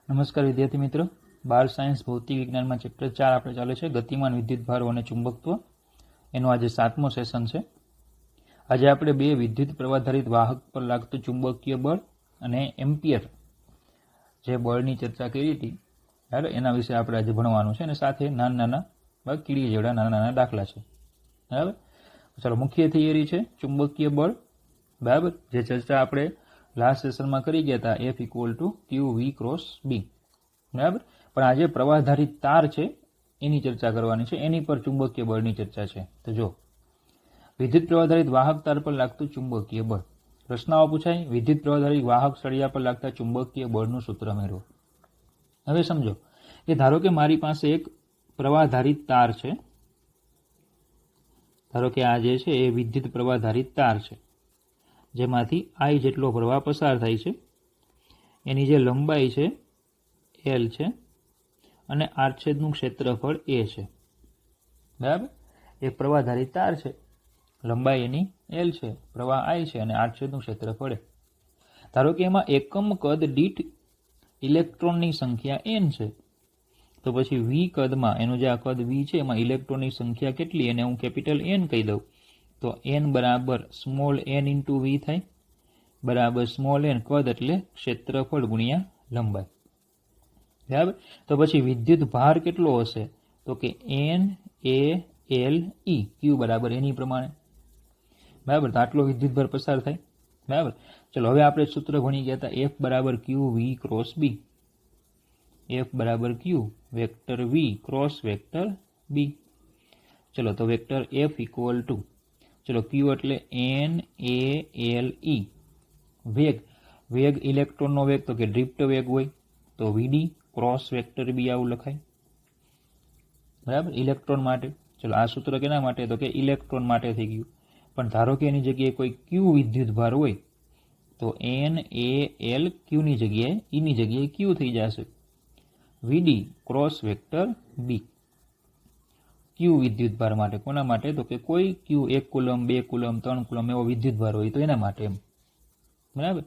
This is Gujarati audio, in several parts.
નમસ્કાર વિદ્યાર્થી મિત્રો, બાર સાયન્સ ભૌતિક વિજ્ઞાનમાં ચેપ્ટર 4 આપણે ચાલે છે ગતિમાન વિદ્યુતભારો અને ચુંબકત્વ. એનો આજે 7મો સેશન છે. આજે આપણે બે વિદ્યુત પ્રવાધારિત વાહક પર લાગતું ચુંબકીય બળ અને એમ્પિયર જે બળની ચર્ચા કરી હતી બરાબર, એના વિશે આપણે આજે ભણવાનું છે અને સાથે નાના કીડી જેવડા નાના દાખલા છે. બરાબર, ચાલો મુખ્ય થિયરી છે ચુંબકીય બળ. બરાબર, જે ચર્ચા આપણે લાસ્ટ સેશનમાં કરી ગયા હતા, F = QV × B. બરાબર, પણ આજે પ્રવાહધારિત તાર છે એની ચર્ચા કરવાની છે, એની પર ચુંબકીય બળની ચર્ચા છે. તો જો વિદ્યુત પ્રવાહધારિત વાહક તાર પર લાગતું ચુંબકીય બળ. પ્રશ્નાઓ પૂછાય, વિદ્યુત પ્રવાહધારિત વાહક સળિયા પર લાગતા ચુંબકીય બળનું સૂત્ર મેળવો. હવે સમજો કે ધારો કે મારી પાસે એક પ્રવાહધારિત તાર છે. ધારો કે આ જે છે એ વિદ્યુત પ્રવાહધારિત તાર છે જેમાંથી I જેટલો પ્રવાહ પસાર થાય છે. એની જે લંબાઈ છે L છે અને આડછેદનું ક્ષેત્રફળ A છે. બરાબર, એક પ્રવાહધારિત તાર છે, લંબાઈ એની L છે, પ્રવાહ I છે અને આડછેદનું ક્ષેત્રફળ A. ધારો કે એમાં એકમ કદ દીઠ ઇલેક્ટ્રોનની સંખ્યા n છે, તો પછી V કદમાં એનું જે આ કદ V છે એમાં ઇલેક્ટ્રોનની સંખ્યા કેટલી, એને હું કેપિટલ N કહી દઉં તો n બરાબર સ્મોલ n ઇન્ટુ V થાય, બરાબર સ્મોલ n કદ એટલે ક્ષેત્રફળ ગુણ્યા લંબાઈ. બરાબર, તો પછી વિદ્યુત ભાર કેટલો હશે તો કે N A L E, Q બરાબર એની પ્રમાણે. બરાબર, તો આટલો વિદ્યુત ભાર પસાર થાય. બરાબર, ચલો હવે આપણે સૂત્ર ભણી ગયા હતા F બરાબર QV × B. F બરાબર Q vector V cross vector B. ચલો તો વેક્ટર F = ચલો Q એટલે N A L E. વેગ ઇલેક્ટ્રોનનો વેગ તો કે ડ્રિફ્ટ વેગ હોય તો VD ક્રોસ વેક્ટર B આવું લખાય. બરાબર, ઇલેક્ટ્રોન માટે. ચલો આ સૂત્ર કેના માટે તો કે ઇલેક્ટ્રોન માટે થઈ ગયું. પણ ધારો કે એની જગ્યાએ કોઈ Q વિદ્યુત ભાર હોય તો N A L Q ની જગ્યાએ E ની જગ્યાએ Q થઈ જશે. VD cross vector B. Q વિદ્યુત ભાર માટે. કોના માટે તો કે કોઈ Q 1 કુલમ 2 કુલમ 3 કુલમ એવો વિદ્યુત ભાર હોય તો એના માટે એમ. બરાબર,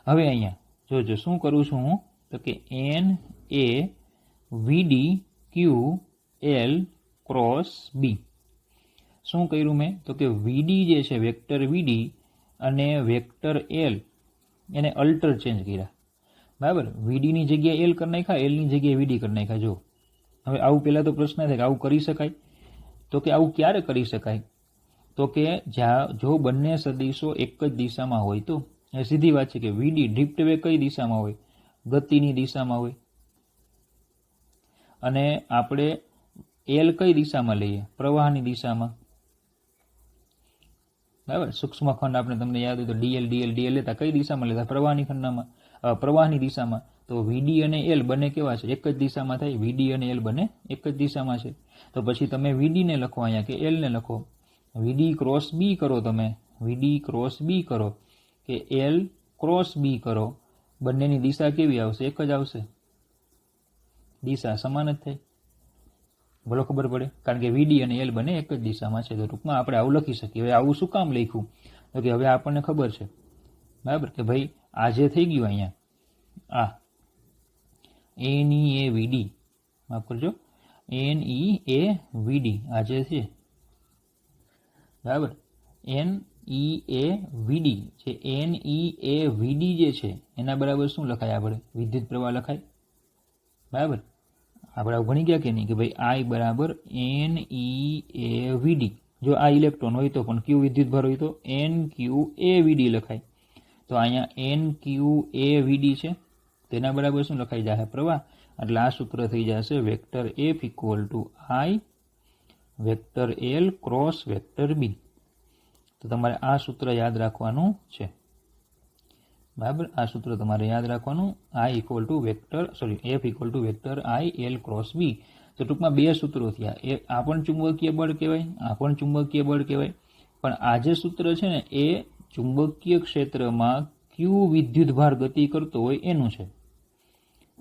હવે અહીંયા જોજો શું કરું છું હું તો કે N A VD Q L cross B. શું કર્યું મેં તો કે VD જે છે વેક્ટર VD અને વેક્ટર L એને અલ્ટર ચેન્જ કર્યા. બરાબર, VD ની જગ્યાએ L કરી નાખ્યા, L ની જગ્યાએ VD કરી નાખ્યા. જો હવે આવું પહેલા તો પ્રશ્ન થાય કે આવું કરી શકાય તો કે આવું ક્યારે કરી શકાય તો કે જો બંને સદિશો એક જ દિશામાં હોય તો. એ સીધી વાત છે કે VD ડ્રિફ્ટ વેગ કઈ દિશામાં હોય, ગતિની દિશામાં હોય, અને આપણે L કઈ દિશામાં લઈએ, પ્રવાહની દિશામાં. બરાબર, સૂક્ષ્મ ખંડ આપણે તમને યાદ હોય તો dl લેતા કઈ દિશામાં લેતા, પ્રવાહની દિશામાં. તો VD અને L બંને કેવા છે, એક જ દિશામાં થાય. VD અને L બંને એક જ દિશામાં છે. તો પછી તમે VD ને લખો અહીંયા કે L ને લખો, VD ક્રોસ B કરો, તમે VD ક્રોસ B કરો કે L ક્રોસ B કરો, બંનેની દિશા કેવી આવશે, એક જ આવશે, દિશા સમાન જ થાય. ભલો ખબર પડે, કારણ કે VD અને L બંને એક જ દિશામાં છે. તો ટૂંકમાં આપણે આવું લખી શકીએ. હવે આવું શું કામ લખ્યું તો કે હવે આપણને ખબર છે. બરાબર, કે ભાઈ આ જે થઈ ગયું અહીંયા આ NEAVD, માફ કરજો, NEAVD આ જે છે. બરાબર, NEAVD જે NEAVD જે છે એના બરાબર શું લખાય, આપણે વિદ્યુત પ્રવાહ લખાય. બરાબર, આપણે ભણી ગયા કે નહીં કે ભાઈ I બરાબર NEAVD. જો આ ઇલેક્ટ્રોન હોય તો પણ Q વિદ્યુત ભાર હોય તો NQAVD લખાય. તો અહીંયા NQAVD છે, તેના બરાબર શું લખાઈ જશે, પ્રવાહ. એટલે આ સૂત્ર થઈ જશે vector F = I vector L cross vector B. તો તમારે આ સૂત્ર યાદ રાખવાનું છે. બરાબર, આ સૂત્ર તમારે યાદ રાખવાનું. F = vector I L cross B. તો ટૂંકમાં બે સૂત્રો થયા. આ પણ ચુંબકીય બળ કહેવાય, આ પણ ચુંબકીય બળ કહેવાય. પણ આ જે સૂત્ર છે ને એ ચુંબકીય ક્ષેત્રમાં Q વિદ્યુત ભાર ગતિ કરતો હોય એનું છે.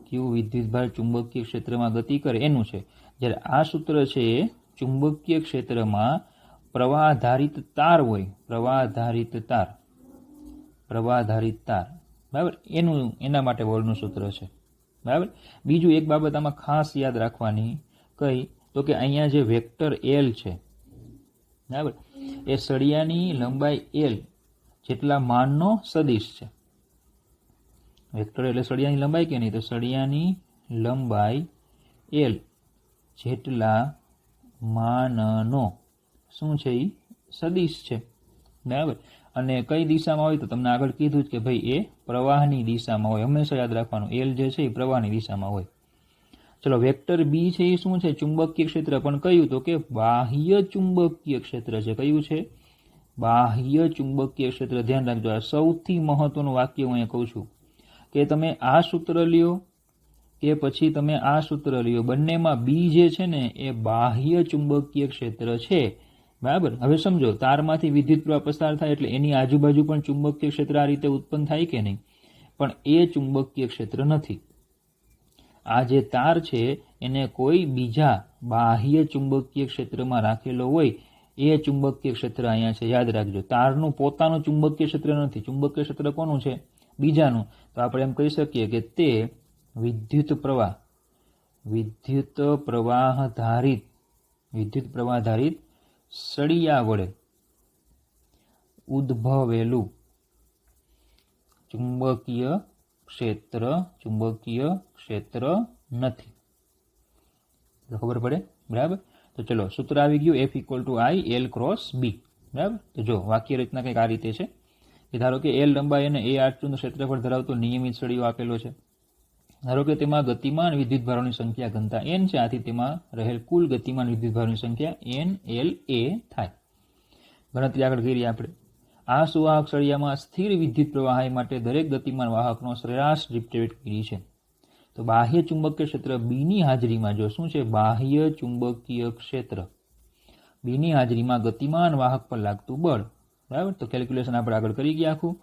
Q વિદ્યુત ભાર ચુંબકીય ક્ષેત્રમાં ગતિ કરે એનું છે. જ્યારે આ સૂત્ર છે એ ચુંબકીય ક્ષેત્રમાં પ્રવાહધારિત તાર હોય, પ્રવાહધારિત તાર, બરાબર, એના માટે બળનું સૂત્ર છે. બરાબર. બીજું એક બાબત આમાં ખાસ યાદ રાખવાની કઈ, તો કે અહીંયા જે વેક્ટર એલ છે, બરાબર, એ સળિયાની લંબાઈ એલ જેટલા માનનો સદિશ છે. વેક્ટર એટલે સળિયાની લંબાઈ કે નહીં, તો સળિયાની લંબાઈ એલ જેટલા માનનો શું છે, એ સદિશ છે. બરાબર. અને કઈ દિશામાં હોય, તો તમને આગળ કીધું જ કે ભાઈ એ પ્રવાહની દિશામાં હોય. હંમેશા યાદ રાખવાનું, એલ જે છે એ પ્રવાહની દિશામાં હોય. ચલો, વેક્ટર બી છે એ શું છે, ચુંબકીય ક્ષેત્ર. પણ કયું, તો કે બાહ્ય ચુંબકીય ક્ષેત્ર છે. કયું છે, બાહ્ય ચુંબકીય ક્ષેત્ર. ધ્યાન રાખજો, આ સૌથી મહત્વનું વાક્ય હું અહીંયા કહું છું કે તમે આ સૂત્ર લ્યો કે પછી તમે આ સૂત્ર લ્યો, બંનેમાં બી જે છે ને એ બાહ્ય ચુંબકીય ક્ષેત્ર છે. બરાબર. હવે સમજો, તારમાંથી વિદ્યુત પ્રવાહ પસાર થાય એટલે એની આજુબાજુ પણ ચુંબકીય ક્ષેત્ર આ રીતે ઉત્પન્ન થાય કે નહીં, પણ એ ચુંબકીય ક્ષેત્ર નથી. આ જે તાર છે એને કોઈ બીજા બાહ્ય ચુંબકીય ક્ષેત્રમાં રાખેલો હોય, એ ચુંબકીય ક્ષેત્ર અહીંયા છે. યાદ રાખજો, તારનું પોતાનું ચુંબકીય ક્ષેત્ર નથી. ચુંબકીય ક્ષેત્ર કોનું છે, બીજાનું. તો આપણે એમ કહી શકીએ કે તે વિદ્યુત પ્રવાહ ધારિત સળિયા વડે ઉદ્ભવેલું ચુંબકીય ક્ષેત્ર નથી. ખબર પડે? બરાબર. તો ચલો, સૂત્ર આવી ગયું, F = I L × B. બરાબર. તો જો વાક્ય રચના કંઈક આ રીતે છે કે ધારો કે L લંબાઈ અને A આડછેદનું ક્ષેત્રફળ ધરાવતો નિયમિત સળિયો આપેલો છે. ધારો કે તેમાં ગતિમાન વિદ્યુતભારોની સંખ્યા ઘનતા n છે. આથી તેમાં રહેલ કુલ ગતિમાન વિદ્યુતભારોની સંખ્યા NLA થાય. ગણતરી આગળ કરી આપણે. આ સુવાહક સળિયામાં સ્થિર વિદ્યુત પ્રવાહ માટે દરેક ગતિમાન વાહકનો સરેરાશ ડિફ્રેક્ટિવ કરી છે. તો બાહ્ય ચુંબકીય ક્ષેત્ર બી ની હાજરીમાં, જો શું છે, બાહ્ય ચુંબકીય ક્ષેત્ર બી ની હાજરીમાં ગતિમાન વાહક પર લાગતું બળ. બરાબર. તો કેલ્ક્યુલેશન આપણે આગળ કરી ગયા આખું,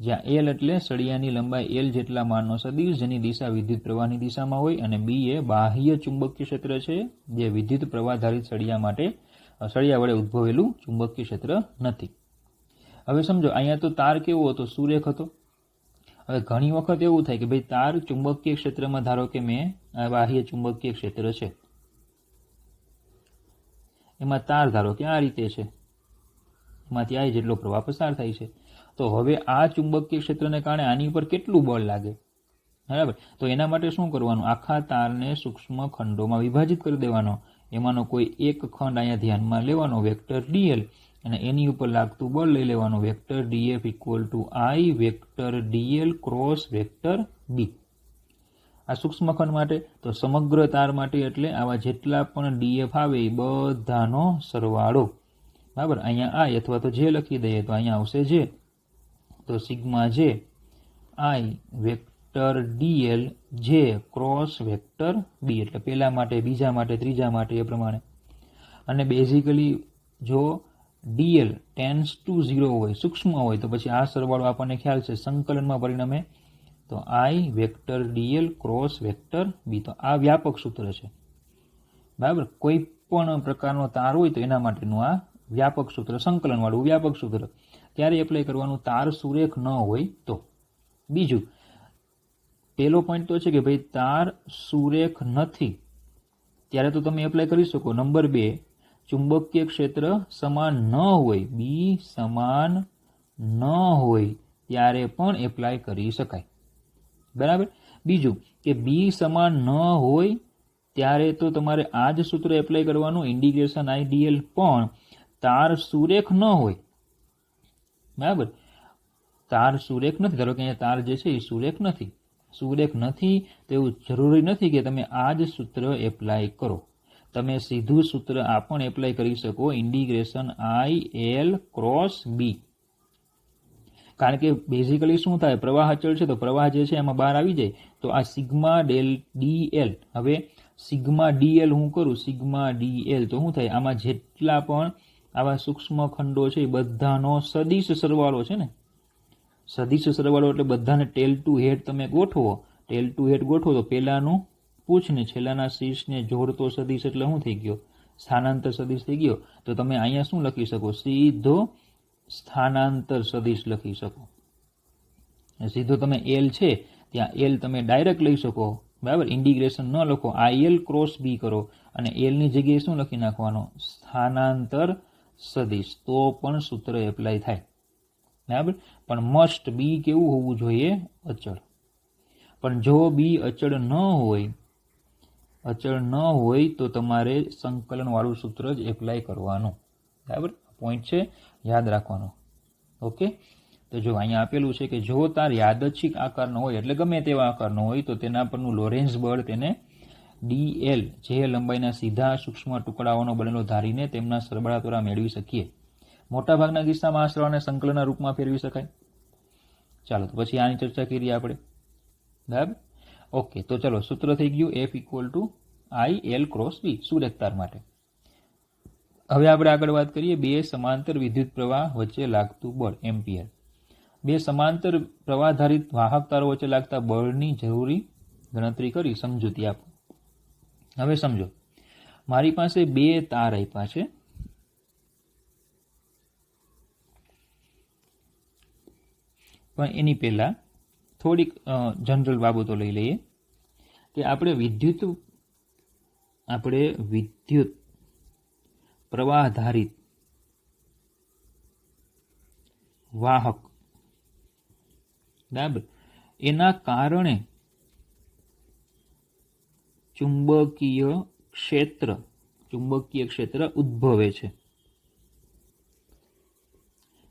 જ્યાં એલ એટલે સળિયાની લંબાઈ એલ જેટલા માનનો સદિશ જેની દિશા વિદ્યુત પ્રવાહની દિશામાં હોય, અને બી એ બાહ્ય ચુંબકીય ક્ષેત્ર છે જે વિદ્યુત પ્રવાહ ધારિત સળિયા વડે ઉદ્ભવેલું ચુંબકીય ક્ષેત્ર નથી. હવે સમજો, અહીંયા તો તાર કેવો હતો, સુરેખ હતો. હવે ઘણી વખત એવું થાય કે ભાઈ તાર ચુંબકીય ક્ષેત્રમાં, ધારો કે મેં બાહ્ય ચુંબકીય ક્ષેત્ર છે, એમાં તાર ધારો કે આ રીતે છે, એમાંથી આ જેટલો પ્રવાહ પસાર થાય છે. તો હવે આ ચુંબકીય ક્ષેત્રને કારણે આની ઉપર કેટલું બળ લાગે? બરાબર. તો એના માટે શું કરવાનું, આખા તારને સૂક્ષ્મ ખંડોમાં વિભાજિત કરી દેવાનો. એમાંનો કોઈ એક ખંડ અહીંયા ધ્યાનમાં લેવાનો, વેક્ટર dl, અને એની ઉપર લાગતું બળ લઈ લેવાનું, vector dF = I vector dl × vector b. આ સૂક્ષ્મ ખંડ માટે. તો સમગ્ર તાર માટે એટલે આવા જેટલા પણ dF આવે એ બધાનો સરવાળો. બરાબર. અહીંયા I અથવા તો જે લખી દઈએ તો અહીંયા આવશે જે, તો સિગ્મા જે I વેક્ટર dl જે ક્રોસ વેક્ટર b, એટલે પહેલા માટે, બીજા માટે, ત્રીજા માટે, એ પ્રમાણે. અને બેઝિકલી જો dl → 0 હોય, સૂક્ષ્મ હોય, તો પછી આ સરવાળો આપણને ખ્યાલ છે સંકલનમાં પરિણમે. તો I vector dl cross vector b. તો આ વ્યાપક સૂત્ર છે. બરાબર. કોઈ પણ પ્રકારનો તાર હોય તો એના માટેનું આ વ્યાપક સૂત્ર, સંકલન વાળું વ્યાપક સૂત્ર. ક્યારે એપ્લાય કરવાનું, તાર સુરેખ ન હોય તો. બીજું, પહેલો પોઈન્ટ તો છે કે ભાઈ તાર સુરેખ નથી ત્યારે તો તમે એપ્લાય કરી શકો. નંબર 2, ચુંબકીય ક્ષેત્ર સમાન ન હોય, બી સમાન ન હોય ત્યારે પણ એપ્લાય કરી શકાય. બરાબર. બીજું કે બી સમાન ન હોય ત્યારે તો તમારે આ જ સૂત્ર એપ્લાય કરવાનું, ઇન્ટિગ્રેશન I dl, પણ તાર સુરેખ ન હોય. બરાબર. તાર સુરેખ નથી, ધારો કે અહીંયા તાર જે છે એ સુરેખ નથી. તો એવું જરૂરી નથી કે તમે આ જ સૂત્ર એપ્લાય કરો. તમે સીધું સૂત્ર આ પણ એપ્લાય કરી શકો, ઇન્ટિગ્રેશન I L × b. કારણ કે બેઝિકલી શું થાય, પ્રવાહ અચળ છે તો પ્રવાહ જે છે એમાં બહાર આવી જાય. તો આ સિગ્મા dl, હવે સિગ્મા dl હું કરું, સિગ્મા dl તો શું થાય, આમાં જેટલા પણ આવા સૂક્ષ્મ ખંડો છે એ બધાનો સદિશ સરવાળો છે ને. સદિશ સરવાળો એટલે બધાને ટેલ ટુ હેડ તમે ગોઠવો. ટેલ ટુ હેડ ગોઠવો તો પહેલાનું પૂછને છેલ્લાના શીર્ષને જોડતો સદિશ એટલે શું થઈ ગયો, સ્થાનાંતર સદિશ થઈ ગયો. તો તમે અહીંયા શું લખી શકો, સીધો સ્થાનાંતર સદિશ લખી શકો. સીધો તમે L છે ત્યાં L તમે ડાયરેક્ટ લઈ શકો, બરાબર. ઇન્ટિગ્રેશન ન લખો, IL ક્રોસ બી કરો અને એલની જગ્યાએ શું લખી નાખવાનો? સ્થાનાંતર સદિશ. તો પણ સૂત્ર એપ્લાય થાય. બરાબર. પણ મસ્ટ બી કેવું હોવું જોઈએ? અચળ. પણ જો બી અચળ ન હોય તો તમારે સંકલન વાળું સૂત્ર જ એપ્લાય કરવાનું. બરાબર. પોઈન્ટ છે, યાદ રાખવાનો. ઓકે. તો જો અહીંયા આપેલું છે કે જો તાર યાદચ્છિક આકારનો હોય, એટલે ગમે તેવા આકારનો હોય, તો તેના પરનું લોરેન્ઝ બળ તેને DL જે લંબાઈના સીધા સૂક્ષ્મ ટુકડાઓનો બનેલો ધારીને તેમના સરવાળા દ્વારા મેળવી શકીએ. મોટાભાગના કિસ્સામાં આ સરવાળાને સંકલનના રૂપમાં ફેરવી શકાય. ચાલો તો પછી આની ચર્ચા કરીએ આપણે. બરાબર. ઓકે. તો ચલો સૂત્ર થઈ ગયું F = IL ક્રોસ B સુરેખ તાર માટે. હવે આપણે આગળ વાત કરીએ બે સમાંતર વિદ્યુત પ્રવાહ વચ્ચે લાગતું બળ એમ્પિયર. બે સમાંતર પ્રવાહધારિત વાહક તારો વચ્ચે લાગતા બળની જરૂરી ગણતરી કરી સમજૂતી આપો. હવે સમજો, મારી પાસે બે તાર આપ્યા છે. પણ એની પહેલા થોડીક જનરલ બાબતો લઈ લઈએ કે આપણે વિદ્યુત પ્રવાહધારિત વાહક, બરાબર, એના કારણે ચુંબકીય ક્ષેત્ર ઉદ્ભવે છે.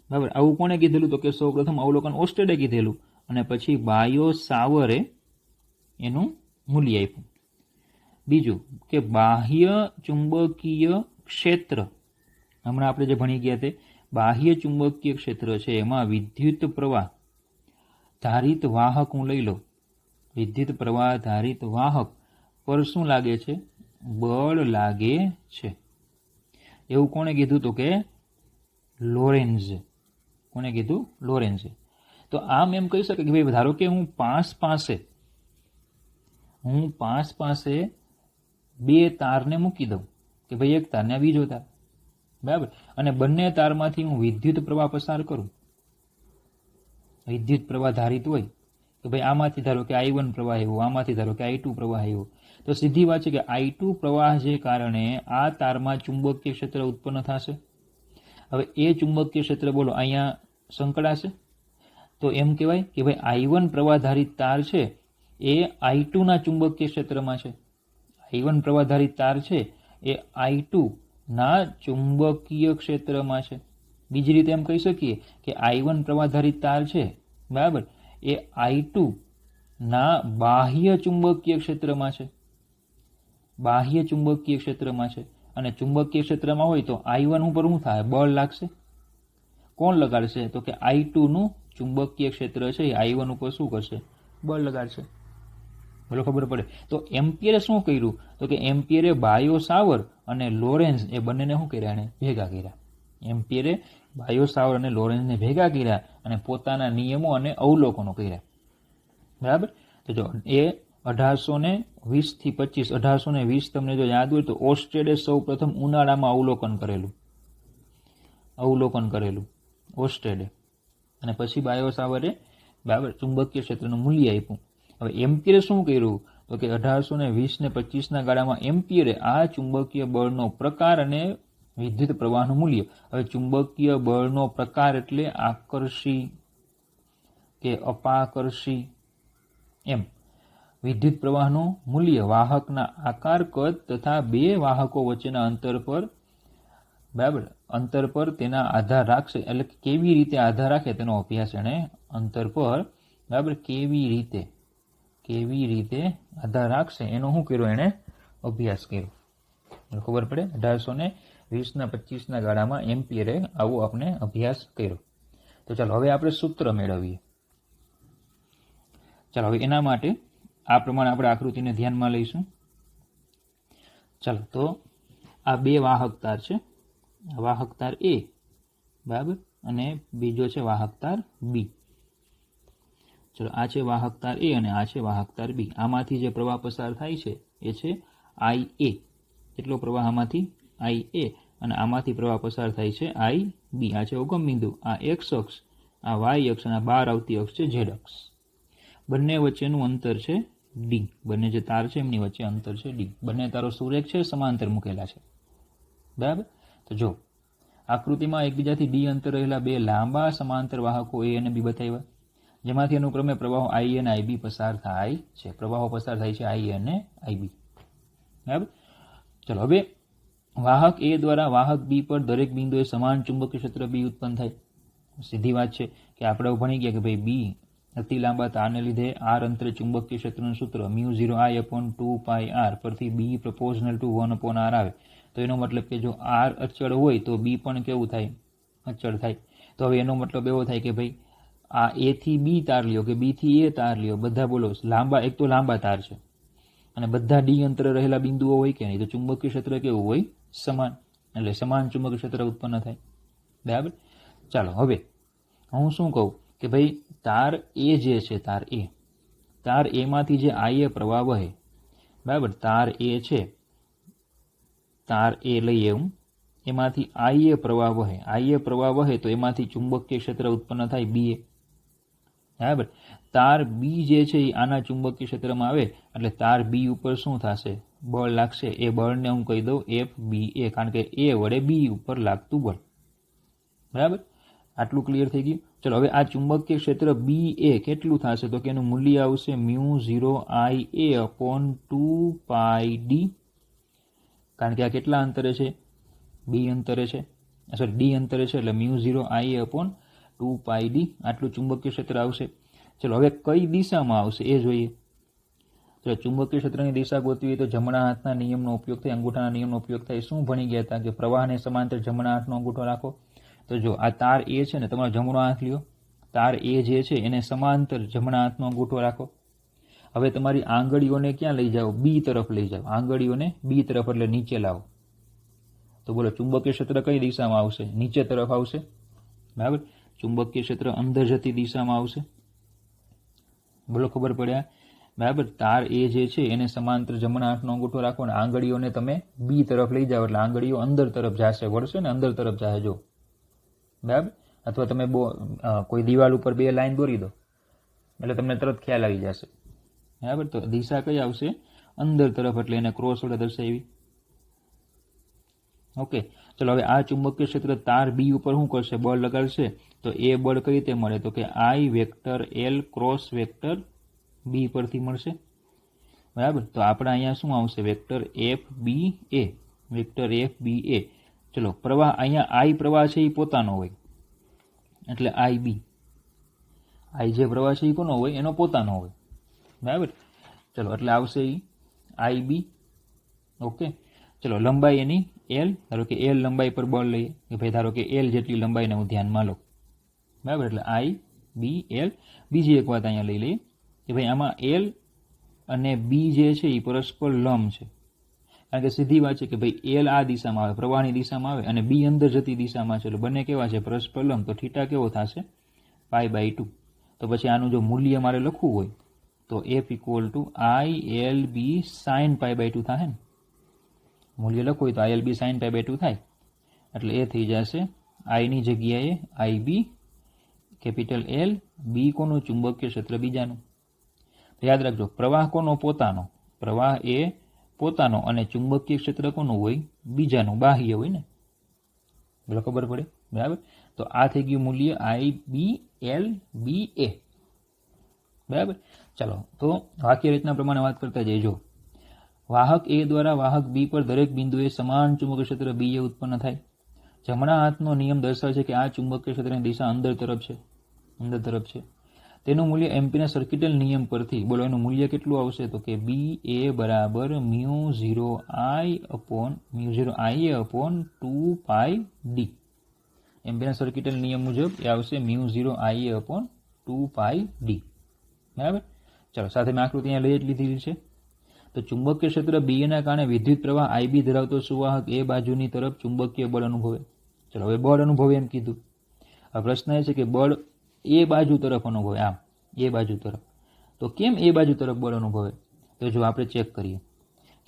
બરાબર. આવું કોણે કીધેલું? તો કે સૌ પ્રથમ અવલોકન ઓસ્ટેડે કીધેલું અને પછી બાયો સાવરે એનું મૂલ્ય આપ્યું. બીજું કે બાહ્ય ચુંબકીય ક્ષેત્ર, હમણાં આપણે જે ભણી ગયા તે બાહ્ય ચુંબકીય ક્ષેત્ર છે, એમાં વિદ્યુત પ્રવાહ ધારિત વાહક હું લઈ લઉં, વિદ્યુત પ્રવાહ ધારિત વાહક પર શું લાગે છે? બળ લાગે છે. એવું કોણે કીધું? તો કે લોરેન્ઝે. કોણે કીધું? લોરેન્ઝે. તો આમ એમ કહી શકે કે ભાઈ ધારો કે હું પાંચ પાસે બે તારને મૂકી દઉં કે ભાઈ એક તારને બીજો તાર, બરાબર, અને બંને તારમાંથી હું વિદ્યુત પ્રવાહ પસાર કરું. વિદ્યુત પ્રવાહ ધારિત હોય કે ભાઈ આમાંથી ધારો કે I1 પ્રવાહ આવ્યો, આમાંથી ધારો કે I2 પ્રવાહ આવ્યો, તો સીધી વાત છે કે I2 પ્રવાહ જે કારણે આ તારમાં ચુંબકીય ક્ષેત્ર ઉત્પન્ન થશે. હવે એ ચુંબકીય ક્ષેત્ર બોલો અહીંયા સંકળાશે, તો એમ કહેવાય કે ભાઈ I1 પ્રવાહધારિત તાર છે એ I2 ના ચુંબકીય ક્ષેત્રમાં છે. I1 પ્રવાહધારિત તાર છે એ I2 ના ચુંબકીય ક્ષેત્રમાં છે. બીજી રીતે એમ કહી શકીએ કે I1 પ્રવાહધારિત તાર છે, બરાબર, એ I2 ના બાહ્ય ચુંબકીય ક્ષેત્રમાં છે. બાહ્ય ચુંબકીય ક્ષેત્રમાં છે. અને ચુંબકીય ક્ષેત્રમાં હોય તો I1 ઉપર શું થાય? બળ લાગશે. કોણ લગાડશે? તો કે I2 નું ચુંબકીય ક્ષેત્ર છે એ I1 ઉપર શું કરશે? બળ લગાડશે. બોલો ખબર પડે. તો એમ્પિયરે શું કર્યું? તો કે એમ્પિયરે બાયો સાવર અને લોરેન્ઝ એ બંનેને શું કર્યા? એને ભેગા કર્યા. એમ્પિયરે બાયો સાવર અને લોરેન્ઝને ભેગા કર્યા અને પોતાના નિયમો અને અવલોકનો કર્યા. બરાબર. તો જો એ 1820 થી 25, 1820 તમને જો યાદ હોય તો ઓસ્ટેડે સૌ પ્રથમ ઉનાળામાં અવલોકન કરેલું ઓસ્ટેડે, અને પછી બાયો સાવરે, બરાબર, ચુંબકીય ક્ષેત્રનું મૂલ્ય આપ્યું. હવે એમ્પિયરે શું કર્યું? તો કે 1820 ને 25 ગાળામાં એમ્પિયરે આ ચુંબકીય બળનો પ્રકાર અને વિદ્યુત પ્રવાહનું મૂલ્ય. હવે ચુંબકીય બળનો પ્રકાર એટલે આકર્ષી કે અપાકર્ષી, એમ વિદ્યુત પ્રવાહનું મૂલ્ય વાહકના આકાર, કદ તથા બે વાહકો વચ્ચેના અંતર પર, બરાબર, અંતર પર તેના આધાર રાખશે. એટલે કેવી રીતે આધાર રાખે તેનો અભ્યાસ એણે અંતર પર, બરાબર, કેવી રીતે આધાર રાખશે એનો શું કર્યો? એણે અભ્યાસ કર્યો. ખબર પડે. 1820 ના 25 ગાળામાં એમ્પિયરે આવો આપણે અભ્યાસ કર્યો. તો ચાલો હવે આપણે સૂત્ર મેળવીએ. ચાલો હવે એના માટે આ પ્રમાણે આપણે આકૃતિને ધ્યાનમાં લઈશું. ચાલો તો આ બે વાહક તાર છે, વાહક તાર A, બરાબર, અને બીજો છે વાહક તાર B. ચલો આ છે વાહક તાર A અને આ છે વાહક તાર B. આમાંથી જે પ્રવાહ પસાર થાય છે એ છે IA. કેટલો પ્રવાહ આમાંથી? IA. અને આમાંથી પ્રવાહ પસાર થાય છે IB. આ છે ઉગમ બિંદુ, આ X અક્ષ, આ Y અક્ષ, અને બહાર આવતી અક્ષ છે Z અક્ષ. બંને વચ્ચેનું અંતર છે ડી, બંને જે તાર છે એમની વચ્ચે અંતર છે ડી. બંને તારો સુરેખ છે, સમાંતર મૂકેલા છે. બરાબર. તો જો આકૃતિમાં એકબીજાથી ડી અંતર રહેલા બે લાંબા સમાંતર વાહકો એ અને બી બતાવ્યા, જેમાંથી અનુક્રમે પ્રવાહો આઈ અને આઈબી પસાર થાય છે. પ્રવાહો પસાર થાય છે આઈ અને આઈબી. બરાબર. ચલો, હવે વાહક એ દ્વારા વાહક બી પર દરેક બિંદુએ સમાન ચુંબકીય ક્ષેત્ર બી ઉત્પન્ન થાય. સીધી વાત છે કે આપણે ભણી ગયા કે ભાઈ બી અતિ લાંબા તારને લીધે આર અંતરે ચુંબકીય ક્ષેત્રનું સૂત્ર μ0I/2πr પરથી બી પ્રપોઝનલ ટુ 1/r આવે. તો એનો મતલબ કે જો આર અચળ હોય તો બી પણ કેવું થાય? અચળ થાય. તો હવે એનો મતલબ એવો થાય કે ભાઈ આ એ થી બી તાર લ્યો કે બી થી એ તાર લ્યો, બધા બોલો લાંબા, એક તો લાંબા તાર છે અને બધા ડી અંતરે રહેલા બિંદુઓ હોય કે નહીં, તો ચુંબકીય ક્ષેત્ર કેવું હોય? સમાન. એટલે સમાન ચુંબકીય ક્ષેત્ર ઉત્પન્ન થાય. બરાબર. ચાલો, હવે હું શું કહું કે ભાઈ તાર એ જે છે, તાર એમાંથી જે આઈએ પ્રવાહ વહે, બરાબર, તાર એ છે, તાર એ લઈએ હું, એમાંથી આઈએ પ્રવાહ વહે, આઈએ પ્રવાહ વહે તો એમાંથી ચુંબકીય ક્ષેત્ર ઉત્પન્ન થાય બી એ. બરાબર. તાર બી જે છે એ આના ચુંબકીય ક્ષેત્રમાં આવે એટલે તાર બી ઉપર શું થશે? બળ લાગશે. એ બળને હું કહી દઉં FBA, કારણ કે એ વડે બી ઉપર લાગતું બળ. બરાબર. આટલું ક્લિયર થઈ ગયું. ચલો, હવે આ ચુંબકીય ક્ષેત્ર બી એ કેટલું થશે? તો કે એનું મૂલ્ય આવશે μ0IA/2πd, કારણ કે આ કેટલા અંતરે છે? બી અંતરે છે, સોરી ડી અંતરે છે, એટલે μ0IA/2πd આટલું ચુંબકીય ક્ષેત્ર આવશે. ચલો, હવે કઈ દિશામાં આવશે એ જોઈએ. તો ચુંબકીય ક્ષેત્રની દિશા ગોતવી હોય તો જમણા હાથના નિયમનો ઉપયોગ થાય, અંગૂઠાના નિયમનો ઉપયોગ થાય. શું ભણી ગયા હતા કે પ્રવાહને સમાંતર જમણા હાથનો અંગૂઠો રાખો. તો જો આ તાર એ છે ને, તમારો જમણો હાથ લ્યો, તાર એ જે છે એને સમાંતર જમણા હાથનો અંગૂઠો રાખો. હવે તમારી આંગળીઓને ક્યાં લઈ જાઓ? બી તરફ લઈ જાઓ. આંગળીઓને બી તરફ એટલે નીચે લાવો. તો બોલો ચુંબકીય ક્ષેત્ર કઈ દિશામાં આવશે? નીચે તરફ આવશે. બરાબર. ચુંબકીય ક્ષેત્ર અંદર જતી દિશામાં આવશે. બોલો, ખબર પડ્યા? બરાબર. તાર એ જે છે એને સમાંતર જમણા હાથનો અંગૂઠો રાખો અને આંગળીઓને તમે બી તરફ લઈ જાઓ એટલે આંગળીઓ અંદર તરફ જશે, વળશે ને અંદર તરફ જશે. જો, બરાબર. અથવા તમે કોઈ દિવાલ ઉપર બે લાઈન દોરી દો એટલે તમને તરત ખ્યાલ આવી જશે. બરાબર. તો દિશા કઈ આવશે? અંદર તરફ, એટલે એને ક્રોસ વડે દર્શાવી. ઓકે. ચલો, હવે આ ચુંબકીય ક્ષેત્ર તાર બી ઉપર શું કરશે? બળ લગાડશે. તો એ બળ કઈ રીતે મળે? તો કે આઈ વેક્ટર એલ ક્રોસ વેક્ટર બી પરથી મળશે. બરાબર. તો આપણે અહીંયા શું આવશે? Vector FBA, vector FBA. ચલો, પ્રવાહ અહીંયા આઈ પ્રવાહ છે એ પોતાનો હોય એટલે આઈ બી. આઈ જે પ્રવાહ છે એ કોનો હોય? એનો પોતાનો હોય. બરાબર. ચલો, એટલે આવશે એ આઈ બી. ઓકે. ચલો, લંબાઈ એની એલ, ધારો કે એલ લંબાઈ પર બળ લઈએ કે ભાઈ ધારો કે એલ જેટલી લંબાઈને હું ધ્યાનમાં લો. બરાબર. એટલે આઈ બી એલ. બીજી એક વાત અહીંયા લઈ લઈએ કે ભાઈ આમાં એલ અને બી જે છે એ પરસ્પર લંબ છે, કારણ કે સીધી વાત છે કે ભાઈ એલ આ દિશામાં આવે, પ્રવાહની દિશામાં આવે, અને બી અંદર જતી દિશામાં છે, એટલે બંને કેવા છે? પરસ્પર લંબ. તો થીટા કેવો થશે? π/2. તો પછી આનું જો મૂલ્ય મારે લખવું હોય તો F = ILB sin π/2 થાય ને. મૂલ્ય લખવું હોય તો ILB sin π/2 થાય. એટલે એ થઈ જશે આઈની જગ્યાએ IB, કેપિટલ L, બી કોનું? ચુંબકીય ક્ષેત્ર બીજાનું. યાદ રાખજો, પ્રવાહ કોનો? પોતાનો. પ્રવાહ એ પોતાનો અને ચુંબકીય ક્ષેત્ર કોનું હોય? બીજાનું, બાહ્ય હોય ને. બોલો, ખબર પડે? બરાબર. તો આ થઈ ગયું મૂલ્ય IBLBA. બરાબર. ચાલો, તો વાક્ય રચના પ્રમાણે વાત કરતા જઈજો. વાહક એ દ્વારા વાહક બી પર દરેક બિંદુએ સમાન ચુંબકીય ક્ષેત્ર બી ઉત્પન્ન થાય. જમણા હાથનો નિયમ દર્શાવે છે કે આ ચુંબકીય ક્ષેત્રની દિશા અંદર તરફ છે, અંદર તરફ છે. તેનું મૂલ્ય એમ્પીરના સર્કિટલ નિયમ પરથી, બોલો એનું મૂલ્ય કેટલું આવશે? તો કે BA બરાબર μ0IA/2πd. એમ્પીરના સર્કિટલ નિયમ મુજબ એ આવશે μ0IA/2πd. બરાબર. ચાલો, સાથે મેં આકૃતિ અહીંયા લઈ જ લીધી છે. તો ચુંબકીય ક્ષેત્ર બી ના કારણે વિદ્યુત પ્રવાહ આઈબી ધરાવતો સુવાહક એ બાજુની તરફ ચુંબકીય બળ અનુભવે. ચલો, હવે બળ અનુભવે એમ કીધું. આ પ્રશ્ન એ છે કે બળ એ બાજુ તરફ અનુભવે, આમ એ બાજુ તરફ. તો કેમ એ બાજુ તરફ બળ અનુભવે? તો જો આપણે ચેક કરીએ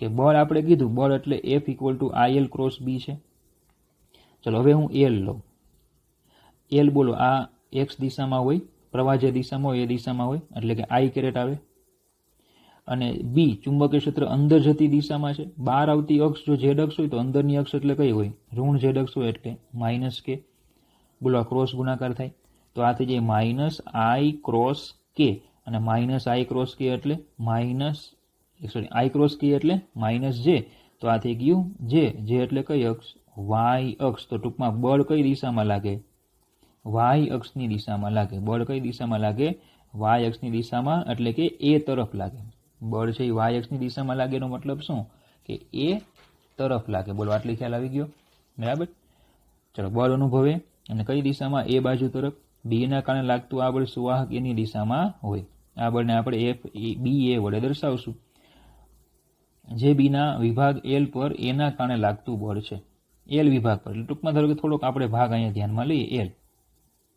કે બળ આપણે કીધું, બળ એટલે F = IL ક્રોસ બી છે. ચલો, હવે હું એલ લઉં. એલ બોલો આ એક્સ દિશામાં હોય, પ્રવાહ જે દિશામાં હોય એ દિશામાં હોય, એટલે કે આઈ કેરેટ આવે. અને બી ચુંબકીય ક્ષેત્ર અંદર જતી દિશામાં છે. બહાર આવતી અક્ષ જો ઝેડ અક્ષ હોય તો અંદરની અક્ષ એટલે કઈ હોય? ઋણ ઝેડ અક્ષ હોય એટલે માઇનસ કે. બોલો ક્રોસ ગુણાકાર થાય તો આ થઈ જાય માઇનસ આઈ ક્રોસ કે, અને માઇનસ આઈ ક્રોસ કે એટલે આઈ ક્રોસ કે એટલે માઇનસ જે, તો આ થઈ ગયું જે એટલે કઈ અક્ષ? વાય અક્ષ. તો ટૂંકમાં બળ કઈ દિશામાં લાગે? વાય અક્ષની દિશામાં લાગે. બળ કઈ દિશામાં લાગે? વાય અક્ષની દિશામાં, એટલે કે એ તરફ લાગે. બળ છે એ વાય અક્ષની દિશામાં લાગે એનો મતલબ શું? કે એ તરફ લાગે. બોલો આટલી ખ્યાલ આવી ગયો? બરાબર. ચલો બળ અનુભવે અને કઈ દિશામાં? એ બાજુ તરફ. બી ના કારણે લાગતું આ બળ સુવાહક એની દિશામાં હોય. આ બળને આપણે એફ બી એ વડે દર્શાવશું. જે બીના વિભાગ એલ પર એના કારણે લાગતું બળ છે. એલ વિભાગ પર, એટલે ટૂંકમાં ધારો કે થોડોક આપણે ભાગ અહીંયા ધ્યાનમાં લઈએ એલ,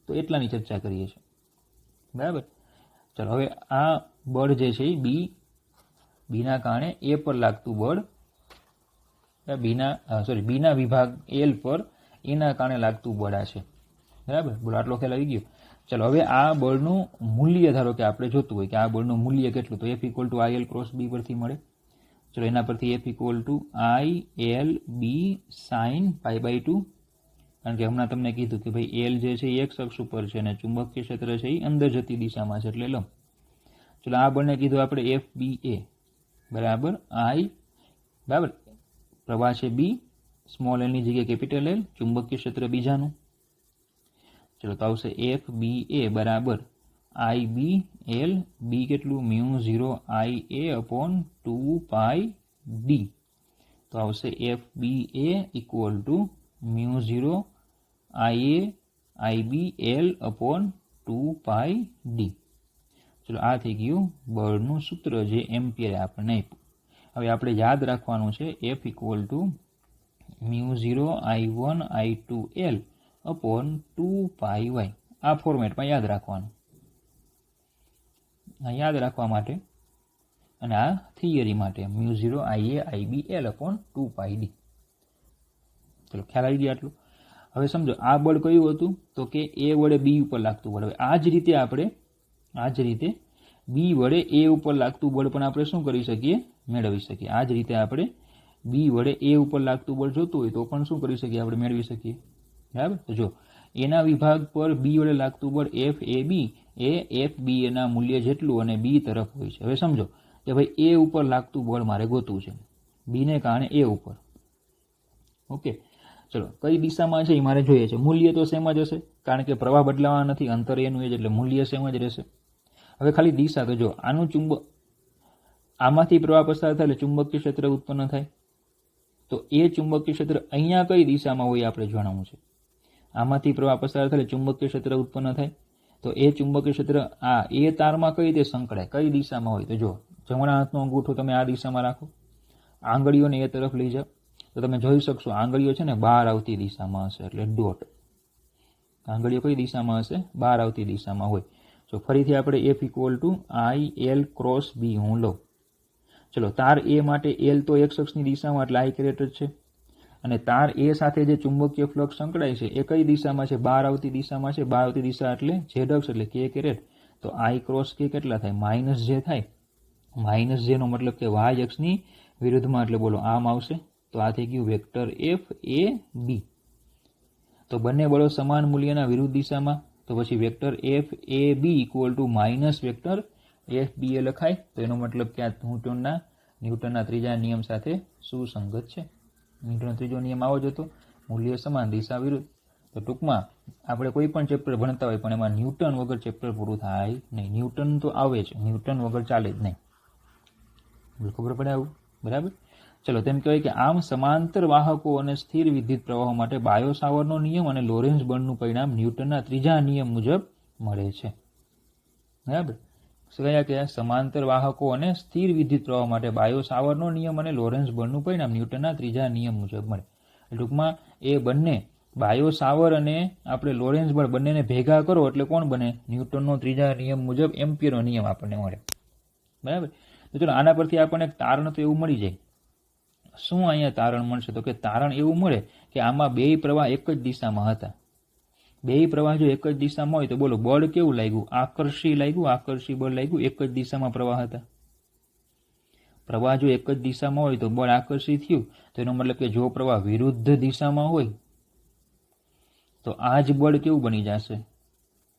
તો એટલાની ચર્ચા કરીએ છીએ. બરાબર. ચલો હવે આ બળ જે છે એ બીના કારણે એ પર લાગતું બળ, બીના વિભાગ એલ પર એના કારણે લાગતું બળ આ છે. બરાબર. બોલો આટલો ખ્યાલ આવી ગયો? ચલો હવે આ બળનું મૂલ્ય ધારો કે આપણે જોતું હોય કે આ બળનું મૂલ્ય કેટલું, તો F equal to I L cross B પરથી મળે. ચલો એના પરથી F equal to I L B sine pi by 2, કારણ કે હમણાં તમને કીધું કે ભાઈ એલ જે છે એ એક્સ અક્ષ ઉપર છે અને ચુંબકીય ક્ષેત્ર છે એ અંદર જતી દિશામાં છે એટલે લંબ. ચલો આ બળને કીધું આપણે એફ બી એ બરાબર આઈ, બરાબર પ્રવાહ છે બી, સ્મોલ એલ ની જગ્યાએ કેપિટલ એલ, ચુંબકીય ક્ષેત્ર બીજાનું. ચલો તો આવશે એફ બી એ બરાબર આઈ બી એલ, બી કેટલું? μ0 I A upon 2 pi D. તો આવશે F B A equal to μ0 I A I B L upon 2 pi D. ચલો આ થઈ ગયું બળનું સૂત્ર જે એમ્પિયર આપણને આપ્યું. હવે આપણે યાદ રાખવાનું છે F equal to μ0 I1 I2 L upon 2 pi Y. આ ફોર્મેટમાં યાદ રાખવાનું. યાદ રાખવા માટે અને આ થિયરી માટે μ0 IA IB L upon 2 pi D. ચલો ખ્યાલ આવી ગયો આટલું? હવે સમજો આ બળ કયું હતું? તો કે એ વડે બી ઉપર લાગતું બળ. હવે આ જ રીતે બી વડે એ ઉપર લાગતું બળ પણ આપણે શું કરી શકીએ? મેળવી શકીએ. આ જ રીતે આપણે બી વડે એ ઉપર લાગતું બળ જોતું હોય તો પણ શું કરી શકીએ? આપણે મેળવી શકીએ. બરાબર. તો જો એના વિભાગ પર બી વડે લાગતું બળ F A B A F બી એના મૂલ્ય જેટલું અને બી તરફ હોય છે. હવે સમજો કે ભાઈ એ ઉપર લાગતું બળ મારે ગોતવું છે, બીને કારણે એ ઉપર. ઓકે. ચલો કઈ દિશામાં છે એ મારે જોઈએ છે. મૂલ્ય તો સેમ જ હશે કારણ કે પ્રવાહ બદલાવા નથી, અંતર એનું એ જ, એટલે મૂલ્ય સેમ જ રહેશે. હવે ખાલી દિશા તો જો આનું આમાંથી પ્રવાહ પસાર થાય એટલે ચુંબકીય ક્ષેત્ર ઉત્પન્ન થાય. તો એ ચુંબકીય ક્ષેત્ર અહીંયા કઈ દિશામાં હોય આપણે જાણવું છે. આમાંથી પ્રવાહ પસાર થાય ચુંબકીય ક્ષેત્ર ઉત્પન્ન થાય. તો એ ચુંબકીય ક્ષેત્ર આ એ તારમાં કઈ રીતે સંકળાય, કઈ દિશામાં હોય? તો જો જમણા હાથનો અંગૂઠો તમે આ દિશામાં રાખો, આંગળીઓને એ તરફ લઈ જાઓ, તો તમે જોઈ શકશો આંગળીઓ છે ને બહાર આવતી દિશામાં હશે, એટલે ડોટ. આંગળીઓ કઈ દિશામાં હશે? બહાર આવતી દિશામાં હોય. તો ફરીથી આપણે F equal to I L cross B હું લઉં. ચલો તાર એ માટે એલ તો એક્સ અક્ષની દિશામાં એટલે આઈ કેરેટ જ છે, અને તાર એ સાથે જે ચુંબકીય ફ્લક્સ સંકળાય છે એ કઈ દિશામાં છે? બહાર આવતી દિશામાં છે. બહાર આવતી દિશા એટલે ઝેડ અક્ષ એટલે કે કેરેટ. તો આઈ ક્રોસ કે કેટલા થાય? માઇનસ જે થાય. માઇનસ જેનો મતલબ કે વાય અક્ષની વિરુદ્ધમાં, એટલે બોલો આમ આવશે. તો આ થઈ ગયું વેક્ટર એફ એ બી. તો બંને બળો સમાન મૂલ્યના વિરુદ્ધ દિશામાં, તો પછી vector F A B equal to minus vector F B A લખાય. તો એનો મતલબ કે આ ન્યૂટનના ત્રીજા નિયમ સાથે સુસંગત છે. ન્યૂટનનો ત્રીજો નિયમ આવો જ હતો, મૂલ્ય સમાન દિશા વિરુદ્ધ. તો ટૂંકમાં આપણે કોઈ પણ ચેપ્ટર ભણતા હોય પણ એમાં ન્યૂટન વગર ચેપ્ટર પૂરું થાય નહીં. ન્યૂટન તો આવે જ, ન્યૂટન વગર ચાલે જ નહીં. ખબર પડે આવું? બરાબર. ચલો તેમ કહેવાય કે આમ સમાંતર વાહકો અને સ્થિર વિદ્યુત પ્રવાહો માટે બાયો સાવરનો નિયમ અને લોરેન્ઝ બળનું પરિણામ ન્યૂટનના ત્રીજા નિયમ મુજબ મળે છે. બરાબર. કયા કયા? સમાંતર વાહકો અને સ્થિર વિદ્યુત પ્રવાહ માટે બાયો સાવરનો નિયમ અને લોરેન્ઝ બળનું પરિણામ ન્યૂટનના ત્રીજા નિયમ મુજબ મળે. ટૂંકમાં એ બંને બાયો સાવર અને આપણે લોરેન્ઝ બળ બંનેને ભેગા કરો એટલે કોણ બને? ન્યૂટનનો ત્રીજા નિયમ મુજબ એમ્પિયરનો નિયમ આપણને મળે. બરાબર. તો ચલો આના પરથી આપણને એક તારણ તો એવું મળી જાય. શું અહીંયા તારણ મળશે? તો કે તારણ એવું મળે કે આમાં બે પ્રવાહ એક જ દિશામાં હતા. બે પ્રવાહ જો એક જ દિશામાં હોય તો બોલો બળ કેવું લાગ્યું? આકર્ષી લાગ્યું, આકર્ષી બળ લાગ્યું. એક જ દિશામાં પ્રવાહ હતા. પ્રવાહ જો એક જ દિશામાં હોય તો બળ આકર્ષિત થયું, તો એનો મતલબ કે જો પ્રવાહ વિરુદ્ધ દિશામાં હોય તો આ જ બળ કેવું બની જશે?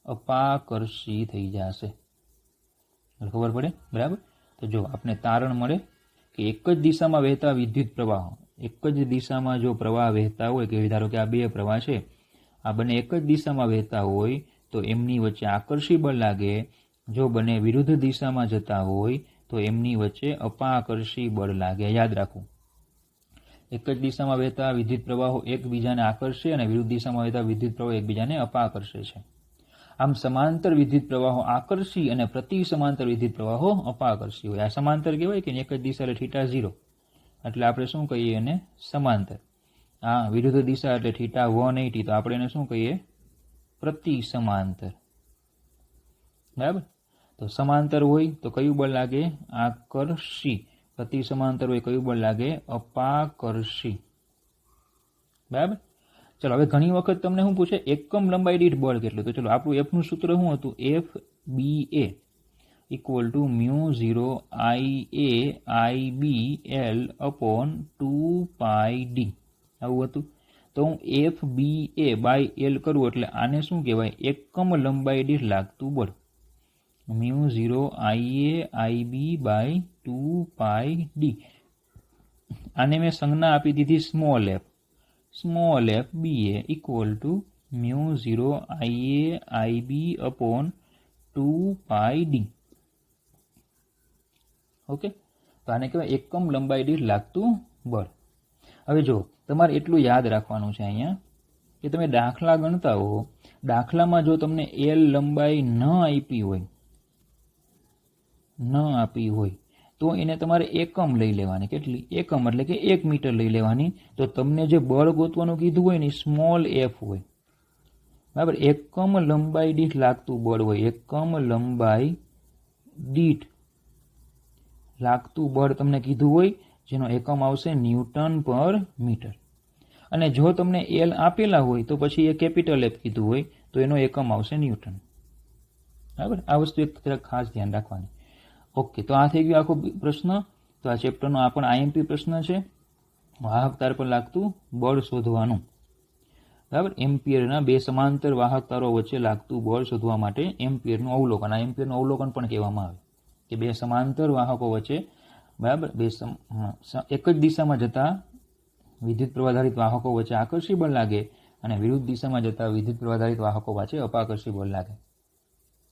અપાકર્ષી થઈ જશે. ખબર પડે? બરાબર. તો જો આપણે તારણ મળે કે એક જ દિશામાં વહેતા વિદ્યુત પ્રવાહો, એક જ દિશામાં જો પ્રવાહ વહેતા હોય, કે ધારો કે આ બે પ્રવાહ છે, આ બંને એક જ દિશામાં વહેતા હોય તો એમની વચ્ચે આકર્ષી બળ લાગે. જો બંને વિરુદ્ધ દિશામાં જતા હોય તો એમની વચ્ચે અપાકર્ષી બળ લાગે. યાદ રાખવું, એક જ દિશામાં વહેતા વિદ્યુત પ્રવાહો એકબીજાને આકર્ષે અને વિરુદ્ધ દિશામાં વહેતા વિદ્યુત પ્રવાહો એકબીજાને અપાકર્ષે છે. આમ સમાંતર વિદ્યુત પ્રવાહો આકર્ષી અને પ્રતિ સમાંતર વિદ્યુત પ્રવાહો અપાકર્ષી હોય. આ સમાંતર કહેવાય કે એક જ દિશા એટલે θ 0, એટલે આપણે શું કહીએ એને? સમાંતર. હા, વિરુદ્ધ દિશા એટલે θ 180, તો આપણે એને શું કહીએ? પ્રતિ સમાંતર. બરાબર. તો સમાંતર હોય તો કયું બળ લાગે? આકર્ષી. પ્રતિ સમાંતર હોય કયું બળ લાગે? અપાકર્ષી. બરાબર. ચલો, હવે ઘણી વખત તમને શું પૂછે? એકમ લંબાઈ દીઠ બળ કેટલું? તો ચલો, આપણું એફ નું સૂત્ર શું હતું? F B A equal to μ0 IA IB L upon 2πd આવું હતું. તો હું F B A by L કરું એટલે આને શું કહેવાય? એકમ લંબાઈ દીઠ લાગતું બળ. μ0 IA IB બાય 2πd. આને મેં સંજ્ઞા આપી દીધી small F. Small F B A equal to μ0 IA IB upon 2πd. Okay, તો આને કહેવાય એકમ લંબાઈ દીઠ લાગતું બળ. હવે જો તમારે એટલું યાદ રાખવાનું છે અહીંયા કે તમે દાખલા ગણતા હો, દાખલામાં જો તમને એલ લંબાઈ ન આપી હોય તો એને તમારે એકમ લઈ લેવાની. કેટલી? એકમ એટલે કે 1 મીટર લઈ લેવાની. તો તમને જે બળ ગોતવાનું કીધું હોય ને સ્મોલ એફ હોય. બરાબર. એકમ લંબાઈ દીઠ લાગતું બળ હોય. એકમ લંબાઈ દીઠ લાગતું બળ તમને કીધું હોય, જેનો એકમ આવશે ન્યૂટન પર મીટર. અને જો તમને એલ આપેલા હોય તો પછી એ કેપિટલ એફ કીધું હોય તો એનો એકમ આવશે ન્યૂટન. બરાબર. આ વસ્તુ એક ખાસ ધ્યાન રાખવાની. ઓકે, તો આ થઈ ગયો આખો પ્રશ્ન. તો આ ચેપ્ટરનો આ પણ આઈએમપી પ્રશ્ન છે. વાહક તાર પર લાગતું બળ શોધવાનું. બરાબર. એમ્પિયરના બે સમાંતર વાહક તારો વચ્ચે લાગતું બળ શોધવા માટે એમ્પિયરનું અવલોકન. આ એમ્પિયરનું અવલોકન પણ કહેવામાં આવે કે બે સમાંતર વાહકો વચ્ચે, બરાબર, એક જ દિશામાં જતા વિદ્યુત પ્રવાધારિત વાહકો વચ્ચે આકર્ષી બળ લાગે અને વિરુદ્ધ દિશામાં જતા વિદ્યુત પ્રવાધારિત વાહકો વચ્ચે અપાકર્ષી બળ લાગે.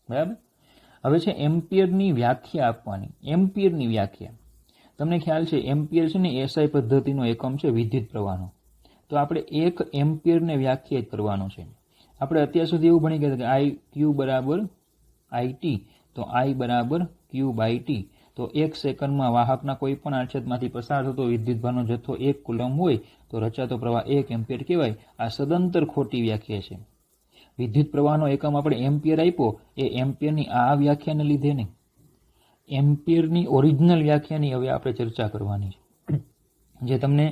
બરાબર. હવે છે એમ્પિયરની વ્યાખ્યા આપવાની. એમ્પિયરની વ્યાખ્યા તમને ખ્યાલ છે, એમ્પિયર છે ને એસઆઈ પદ્ધતિનો એકમ છે વિદ્યુત પ્રવાહનો. તો આપણે 1 એમ્પિયરને વ્યાખ્યાયિત કરવાનો છે. આપણે અત્યાર સુધી એવું ભણી ગયા કે આઈ ક્યુ બરાબર આઈટી, તો આઈ બરાબર ક્યુ બાય ટી. તો 1 સેકન્ડમાં વાહકના કોઈ પણ આડછેદમાંથી પસાર થતો વિદ્યુતભારનો જથ્થો 1 કુલમ હોય તો રચાતો પ્રવાહ 1 એમ્પિયર કહેવાય. આ સદંતર ખોટી વ્યાખ્યા છે. વિદ્યુત પ્રવાહનો એકમ આપણે એમ્પિયર આપ્યો, એ એમ્પિયરની આ વ્યાખ્યાને લીધે નહીં, એમ્પિયરની ઓરિજિનલ વ્યાખ્યાની હવે આપણે ચર્ચા કરવાની છે. જે તમને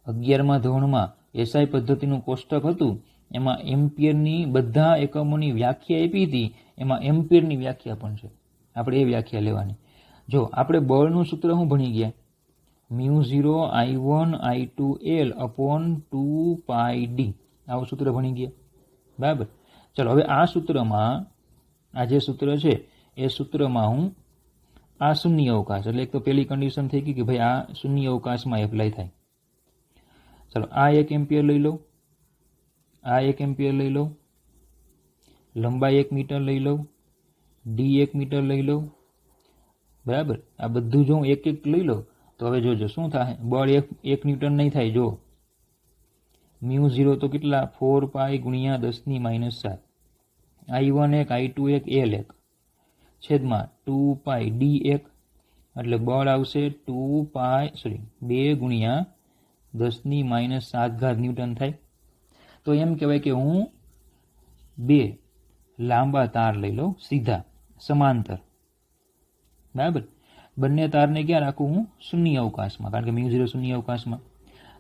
11મા ધોરણમાં એસઆઈ પદ્ધતિનું કોષ્ટક હતું એમાં એમ્પિયરની બધા એકમોની વ્યાખ્યા આપી હતી, એમાં એમ્પિયરની વ્યાખ્યા પણ છે. આપણે એ વ્યાખ્યા લેવાની. જો આપણે બળનું સૂત્ર શું ભણી ગયા? μ0 I1 I2L અપોન 2πd આવું સૂત્ર ભણી ગયા. બરાબર. ચલો, હવે આ સૂત્રમાં, આ જે સૂત્ર છે એ સૂત્રમાં હું આ શૂન્ય અવકાશ, એટલે એક તો પહેલી કન્ડિશન થઈ ગઈ કે ભાઈ આ શૂન્ય અવકાશમાં એપ્લાય થાય. ચલો, આ 1 એમ્પિયર લઈ લઉં, આ 1 એમ્પિયર લઈ લઉં, લંબાઈ 1 મીટર લઈ લઉં, ડી 1 મીટર લઈ લઉં. બરાબર. આ બધું જો હું એક એક લઈ લઉં તો હવે જોજો શું થાય. બળ 1 ન્યૂટન નહીં થાય. જો μ0 તો કેટલા? 4π ગુણ્યા 10⁻⁷. I1 1, I2 1, L 1 છેદમાં 2π D1, એટલે બળ આવશે 2 ગુણ્યા 10⁻⁷ ન્યૂટન થાય. તો એમ કહેવાય કે હું 2 લાંબા તાર લઈ લઉં, સીધા સમાંતર. બરાબર. બંને તારને ક્યાં રાખું હું? શૂન્ય અવકાશમાં, કારણ કે μ0 શૂન્ય અવકાશમાં.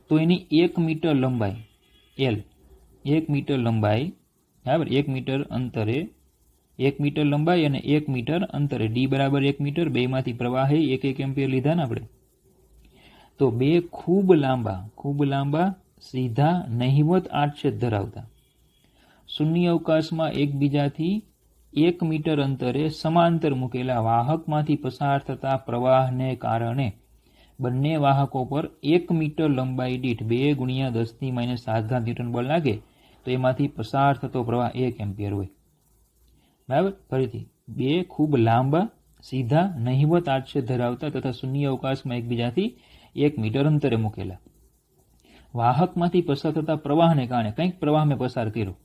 તો એની 1 મીટર લંબાઈ L, 1 મીટર લંબાઈ, બરાબર, 1 મીટર અંતરે, 1 મીટર લંબાઈ અને 1 મીટર અંતરે, ડી બરાબર 1 મીટર, બેમાંથી પ્રવાહે 1 1 એમ્પિયર લીધા ને આપણે. તો બે ખૂબ લાંબા સીધા નહિવત આડછેદ ધરાવતા શૂન્ય અવકાશમાં એકબીજાથી 1 મીટર અંતરે સમાંતર મૂકેલા વાહકમાંથી પસાર થતા પ્રવાહને કારણે બંને વાહકો પર 1 મીટર લંબાઈ દીઠ 2 × 10⁻7 ન્યૂટન બળ લાગે તો એમાંથી પસાર થતો પ્રવાહ 1 એમ્પિયર હોય. બરાબર. ફરીથી બે ખૂબ લાંબા સીધા નહિવત આડછેદ ધરાવતા તથા શૂન્ય અવકાશમાં એકબીજાથી 1 મીટર અંતરે મૂકેલા વાહકમાંથી પસાર થતા પ્રવાહને કારણે કંઈક પ્રવાહ મેં પસાર કર્યો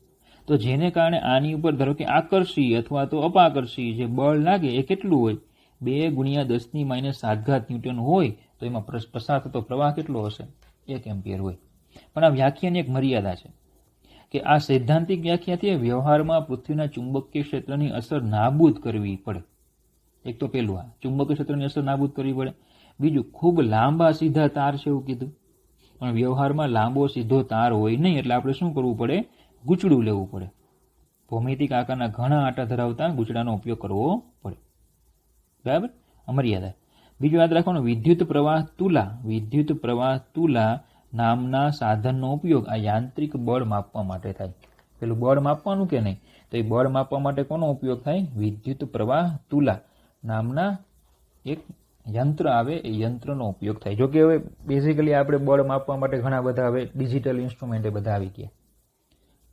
તો જેને કારણે આની ઉપર ધારો કે આકર્ષી અથવા તો અપાકર્ષી જે બળ લાગે એ કેટલું હોય 2 × 10⁻7 ન્યૂટન હોય તો એમાં પસાર થતો પ્રવાહ કેટલો હશે 1 એમ્પિયર હોય. પણ આ વ્યાખ્યાની એક મર્યાદા છે કે આ સૈદ્ધાંતિક વ્યાખ્યાથી વ્યવહારમાં પૃથ્વીના ચુંબકીય ક્ષેત્રની અસર નાબૂદ કરવી પડે. એક તો પેલું આ ચુંબકીય ક્ષેત્રની અસર નાબૂદ કરવી પડે. બીજું ખૂબ લાંબા સીધા તાર છે એવું કીધું પણ વ્યવહારમાં લાંબો સીધો તાર હોય નહીં એટલે આપણે શું કરવું પડે ગૂંચડું લેવું પડે. ભૌમિતિક આકારના ઘણા આટા ધરાવતા ગૂંચડાનો ઉપયોગ કરવો પડે. બરાબર. મર્યાદા. બીજું યાદ રાખવાનું વિદ્યુત પ્રવાહ તુલા નામના સાધનનો ઉપયોગ આ યાંત્રિક બળ માપવા માટે થાય. પેલું બળ માપવાનું કે નહીં તો એ બળ માપવા માટે કોનો ઉપયોગ થાય વિદ્યુત પ્રવાહ તુલા નામના એક યંત્ર આવે એ યંત્રનો ઉપયોગ થાય. જો કે હવે બેઝિકલી આપણે બળ માપવા માટે ઘણા બધા હવે ડિજિટલ ઇન્સ્ટ્રુમેન્ટ એ બધા આવી ગયા.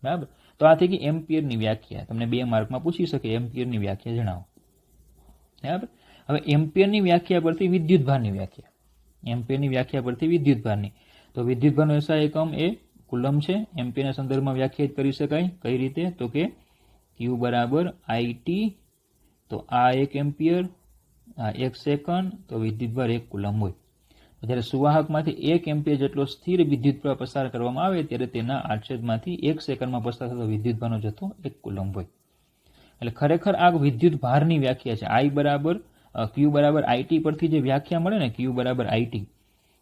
બરાબર. તો આ થઈ ગઈ એમ્પિયરની વ્યાખ્યા. તમને 2 માર્કમાં પૂછી શકે એમ્પિયરની વ્યાખ્યા જણાવો. બરાબર. હવે એમ્પિયરની વ્યાખ્યા પરથી વિદ્યુતભારની વ્યાખ્યા. એમ્પિયરની વ્યાખ્યા પરથી વિદ્યુતભારની તો વિદ્યુતભારનો SI એકમ એ કુલમ છે. એમ્પિયરના સંદર્ભમાં વ્યાખ્યાયિત કરી શકાય કઈ રીતે તો કે Q = IT તો આ 1 એમ્પિયર આ 1 સેકન્ડ તો વિદ્યુતભાર 1 કુલમ હોય. જ્યારે સુવાહકમાંથી 1 એમ્પિયર જેટલો સ્થિર વિદ્યુતપ્રવાહ પસાર કરવામાં આવે ત્યારે તેના આડછેદમાંથી 1 સેકન્ડમાં પસાર થતો વિદ્યુતભારનો જથ્થો 1 કુલમ હોય. એટલે ખરેખર આ વિદ્યુતભારની વ્યાખ્યા છે. Q = IT પરથી જે વ્યાખ્યા મળે ને Q = IT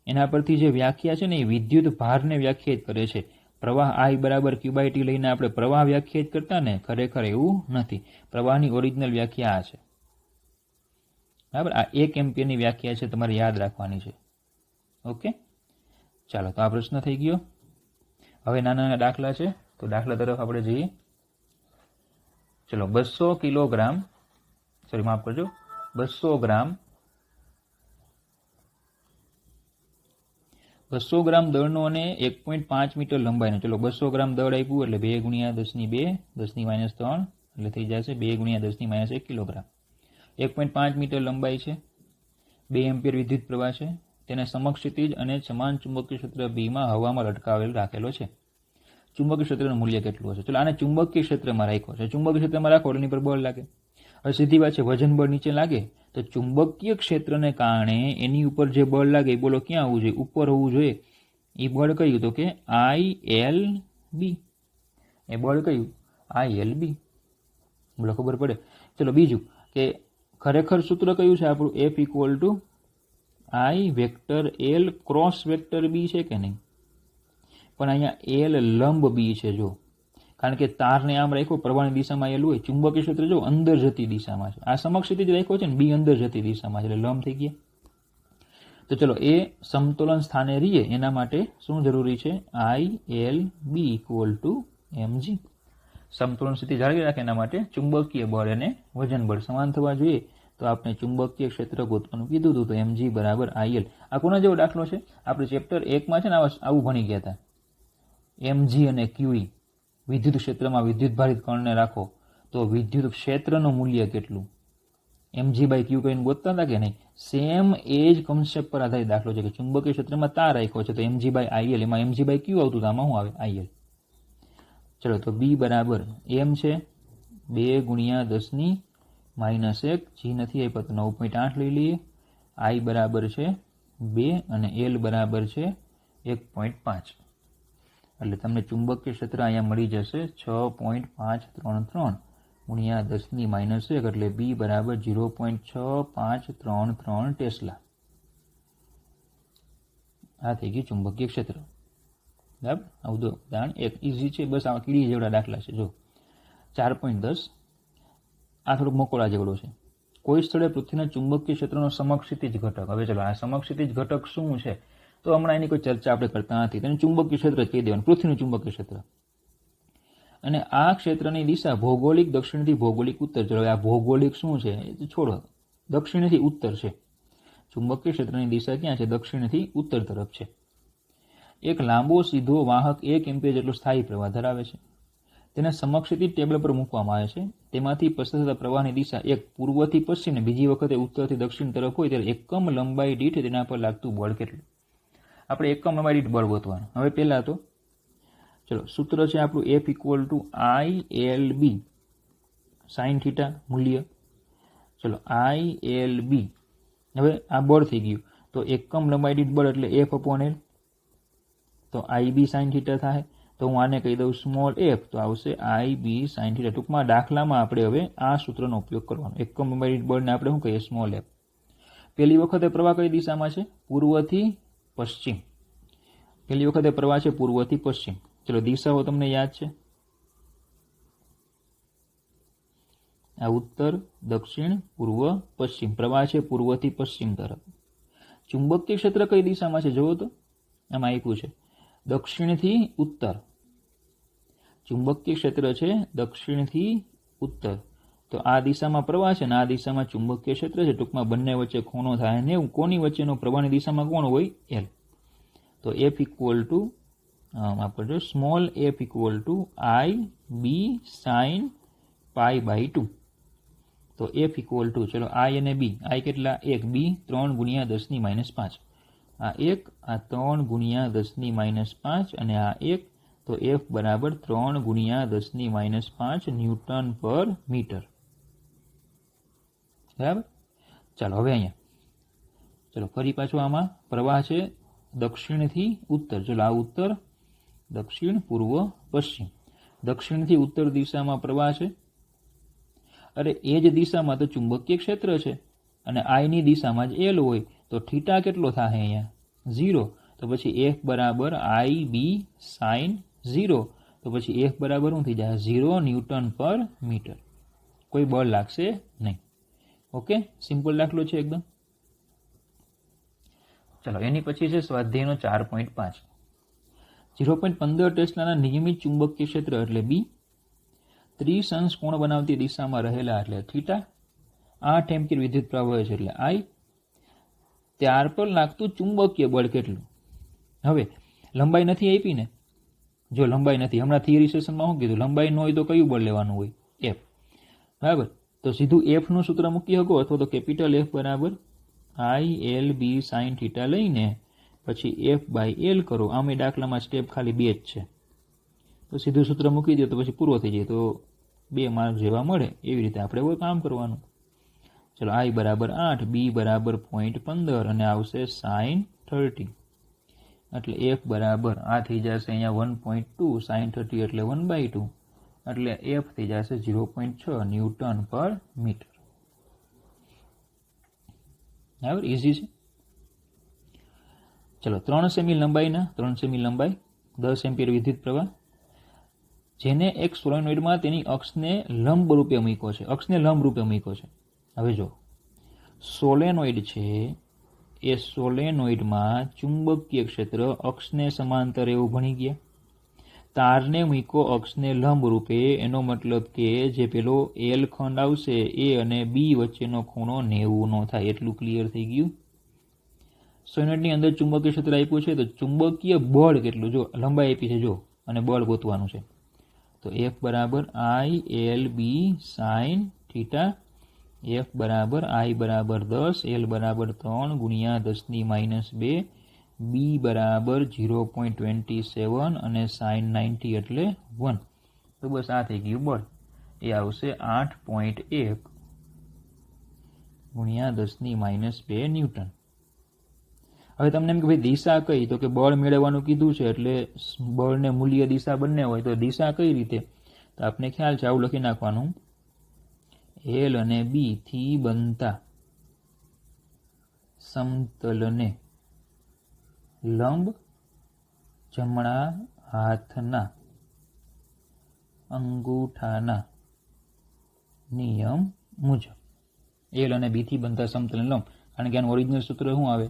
એના પરથી જે વ્યાખ્યા છે ને એ વિદ્યુત ભારને વ્યાખ્યાયિત કરે છે. પ્રવાહ I = Q/T લઈને આપણે પ્રવાહ વ્યાખ્યાયિત કરતા ને ખરેખર એવું નથી. પ્રવાહની ઓરિજિનલ વ્યાખ્યા આ છે. બરાબર. આ 1 એમ્પિયરની વ્યાખ્યા છે તમારે યાદ રાખવાની છે. ઓકે. ચાલો તો આ પ્રશ્ન થઈ ગયો. હવે નાના દાખલા છે તો દાખલા તરફ આપણે જઈએ. ચલો 200 કિલોગ્રામ 200 ગ્રામ દળનો અને 1.5 મીટર લંબાઈનો. ચલો 200 ગ્રામ દળ આપ્યું એટલે 2 × 10⁻2 10⁻3 એટલે થઈ જશે 2 × 10⁻1 કિલોગ્રામ. 1.5 મીટર લંબાઈ છે. 2 એમ્પિયર વિદ્યુત પ્રવાહ છે. તેને સમક્ષિતિજ અને સમાન ચુંબકીય ક્ષેત્ર B માં હવામાં લટકાવેલ રાખેલો છે. ચુંબકીય ક્ષેત્રનું મૂલ્ય કેટલું હશે? ચલો આને ચુંબકીય ક્ષેત્રમાં રાખ્યો છે. ચુંબકીય ક્ષેત્રમાં રાખો એટલે એની પર બળ લાગે. હવે સીધી વાત છે વજન બળ નીચે લાગે તો ચુંબકીય ક્ષેત્રને કારણે એની ઉપર જે બળ લાગે એ બોલો ક્યાં આવવું જોઈએ? ઉપર હોવું જોઈએ. એ બળ કયું તો કે ILB. એ બળ કયું? ILB. બોલો ખબર પડે. ચલો બીજું કે ખરેખર સૂત્ર કયું છે આપણું? F = I vector L cross vector B છે કે નહીં? પણ અહીંયા L લંબ B છે જો. કારણ કે તારને આમ રાખ્યો પ્રવાહની દિશામાં L હોય. ચુંબકીય ક્ષેત્ર જો અંદર જતી દિશામાં છે. આ સમક્ષિતિજ રાખ્યો છે ને B અંદર જતી દિશામાં છે એટલે લંબ થઈ ગયા. તો ચલો એ સમતોલન સ્થાને રહીએ એના માટે શું જરૂરી છે? ILB = mg. સમતોલન સ્થિતિ જાળવી રાખે એના માટે ચુંબકીય બળ અને વજન બળ સમાન થવા જોઈએ. તો આપણે ચુંબકીય ક્ષેત્ર ગોતવાનું કીધું હતું તો mg = IL. આ કોના જેવો દાખલો છે? આપણે ચેપ્ટર 1 માં છે ને આવું ભણી ગયા હતા. mg અને QE વિદ્યુત ક્ષેત્રમાં વિદ્યુતભારિત કણને રાખો તો વિદ્યુત ક્ષેત્રનું મૂલ્ય કેટલું? mg/q કહીને ગોતતા હતા કે નહીં? સેમ એ જ કોન્સેપ્ટ પર આધારિત દાખલો છે કે ચુંબકીય ક્ષેત્રમાં તાર રાખ્યો છે તો mg/IL એમાં mg/q આવતું તો આમાં શું આવે? IL. ચલો તો B બરાબર m છે 2 × 10⁻1 g નથી આપ્યો તો 9.8 લઈ લઈએ. I બરાબર છે 2 અને L બરાબર છે 1.5 એટલે તમને ચુંબકીય ક્ષેત્ર અહીંયા મળી જશે 6.533 × 10⁻1 એટલે B બરાબર 0.6533 ટેસ્લા. આ થઈ ગયું ચુંબકીય ક્ષેત્ર. બરાબર. આવું ઉદાહરણ 1 ઈઝી છે. બસ આવા કીડી જેવડા દાખલા છે. જો 4.10 આ થોડુંક મોકોળા જેવડો છે. કોઈ સ્થળે પૃથ્વીના ચુંબકીય ક્ષેત્રનો સમક્ષિતિજ ઘટક. હવે ચલો આ સમક્ષિતિજ ઘટક શું છે તો હમણાં એની કોઈ ચર્ચા આપણે કરતા નથી. તેને ચુંબકીય ક્ષેત્ર કહી દેવાનું, પૃથ્વીનું ચુંબકીય ક્ષેત્ર. અને આ ક્ષેત્રની દિશા ભૌગોલિક દક્ષિણથી ભૌગોલિક ઉત્તર. ચલો આ ભૌગોલિક શું છે એ છોડો, દક્ષિણથી ઉત્તર છે. ચુંબકીય ક્ષેત્રની દિશા ક્યાં છે? દક્ષિણથી ઉત્તર તરફ છે. એક લાંબો સીધો વાહક 1 એમ્પિયર જેટલો સ્થાયી પ્રવાહ ધરાવે છે. તેને સમક્ષિતિજ ટેબલ પર મૂકવામાં આવે છે. તેમાંથી પસાર થતા પ્રવાહની દિશા એક પૂર્વથી પશ્ચિમ ને બીજી વખતે ઉત્તરથી દક્ષિણ તરફ હોય ત્યારે એકમ લંબાઈ દીઠ તેના પર લાગતું બળ કેટલું? આપણે એકમ લંબાઈ દીઠ બળ ગોતવાનું. હવે પહેલા તો ચલો સૂત્ર છે આપણું F = ILB sin θ મૂલ્ય. ચલો ILB. હવે આ બળ થઈ ગયું તો એકમ લંબાઈ દીઠ બળ એટલે F/L. તો IB sin θ થાય. તો હું આને કહી દઉં સ્મોલ f, તો આવશે IB sin θ. ટૂંકમાં દાખલામાં આપણે હવે આ સૂત્રનો ઉપયોગ કરવાનો. એકમ લંબાઈ દીઠ બળને આપણે શું કહીએ? Small f. પહેલી વખતે પ્રવાહ કઈ દિશામાં છે? પૂર્વથી પશ્ચિમ. પહેલી વખતે પ્રવાહ છે પૂર્વથી પશ્ચિમ. ચલો દિશાઓ તમને યાદ છે, આ ઉત્તર, દક્ષિણ, પૂર્વ, પશ્ચિમ. પ્રવાહ છે પૂર્વથી પશ્ચિમ તરફ. ચુંબકીય ક્ષેત્ર કઈ દિશામાં છે જુઓ તો, આમાં આપ્યું છે દક્ષિણથી ઉત્તર. ચુંબકીય ક્ષેત્ર છે દક્ષિણથી ઉત્તર. તો આ દિશામાં પ્રવાહ છે ને આ દિશામાં ચુંબકીય ક્ષેત્ર છે. ટૂંકમાં બંને વચ્ચે ખૂણો થાય ને કોની વચ્ચેનો પ્રવાહની દિશામાં કોણ હોય? L. તો F = small f = IB sin π/2. તો F = ચલો I અને B. I કેટલા? 1, B 3 × 10⁻5. આ 1, આ 3 × 10⁻5 અને આ 1. તો F બરાબર 3 × 10⁻5 ન્યૂટન પર મીટર. બરાબર. ચાલો હવે અહીંયા ચલો ફરી પાછું આમાં પ્રવાહ છે દક્ષિણથી ઉત્તર. ચલો આ ઉત્તર, દક્ષિણ, પૂર્વ, પશ્ચિમ. દક્ષિણથી ઉત્તર દિશામાં પ્રવાહ છે. અરે એ જ દિશામાં તો ચુંબકીય ક્ષેત્ર છે અને I ની દિશામાં જ L હોય તો થીટા કેટલો થાય અહીંયા? 0. તો પછી F બરાબર IB sin 0. તો પછી F બરાબર શું થઈ જાય? 0 ન્યૂટન પર મીટર. કોઈ બળ લાગશે નહીં. ઓકે, સિમ્પલ દાખલો છે એકદમ. ચલો એની પછી છે સ્વાધ્યાયનો 4.5. 0.15 ટેસ્લાના નિયમિત ચુંબકીય ક્ષેત્ર એટલે B. 30 અંશ કોણ બનાવતી દિશામાં રહેલા એટલે થીટા. 8 એમ્પિયર વિદ્યુત પ્રવાહ વહે છે એટલે I. ત્યાર પર લાગતું ચુંબકીય બળ કેટલું? હવે લંબાઈ નથી આપી ને, જો લંબાઈ નથી, હમણાં થિયરી સેશનમાં શું કીધું? લંબાઈ ન હોય તો કયું બળ લેવાનું હોય? F. બરાબર. તો સીધું F નું સૂત્ર મૂકી શકો અથવા તો કેપિટલ F બરાબર ILB sin θ લઈને પછી F/L કરો. આમે દાખલામાં સ્ટેપ ખાલી 2 જ છે. તો સીધું સૂત્ર મૂકી દો તો પછી પૂરો થઈ જાય. તો 2 માર્ક જેવા મળે એવી રીતે આપણે કામ કરવાનું. ચલો I બરાબર 8, B બરાબર 0.15 અને આવશે sin 30. એટલે F બરાબર આ થઈ જશે અહીંયા 1.2 sin 30 એટલે 1/2 એટલે F થઈ જશે 0.6 ન્યૂટન પર મીટર. બરાબર, ઈઝી છે. ચલો 3 સેમી લંબાઈના 3 સેમી લંબાઈ 10 એમ્પિયર વિદ્યુત પ્રવાહ જેને એક સોલેનોઇડમાં તેની અક્ષને લંબ રૂપે મૂક્યો છે. અક્ષને લંબ રૂપે મૂક્યો છે. હવે જો સોલેનોઇડ છે એ સોલેનોઇડમાં ચુંબકીય ક્ષેત્ર અક્ષને સમાંતર એવું ભણી ગયા. તારને મૂક્યો અક્ષને લંબ રૂપે, એનો મતલબ કે જે પેલો L ખંડ આવશે A અને B વચ્ચેનો ખૂણો 90 નો થાય. એટલું ક્લિયર થઈ ગયું. સોલેનોઇડની અંદર ચુંબકીય ક્ષેત્ર આપ્યું છે તો ચુંબકીય બળ કેટલું? જો લંબાઈ આપી છે જો, અને બળ ગોતવાનું છે. તો F બરાબર ILB sin θ. F બરાબર I બરાબર 10, L બરાબર 3 × 10⁻2, B બરાબર 0.27 અને sin 90 એટલે 1. તો બસ આ થઈ ગયું બળ. એ આવશે 8.1 × 10⁻2 ન્યૂટન. હવે તમને એમ કે ભાઈ દિશા કઈ? તો કે બળ મેળવવાનું કીધું છે એટલે બળને મૂલ્ય દિશા બંને હોય તો દિશા કઈ રીતે? તો આપણે ખ્યાલ છે, આવું લખી નાખવાનું. L અને B થી બનતા સમતલને લંબ જમણા હાથના અંગૂઠાના નિયમ મુજબ. L અને B થી બનતા સમતલને લંબ, કારણ કે આનું ઓરિજિનલ સૂત્ર શું આવે?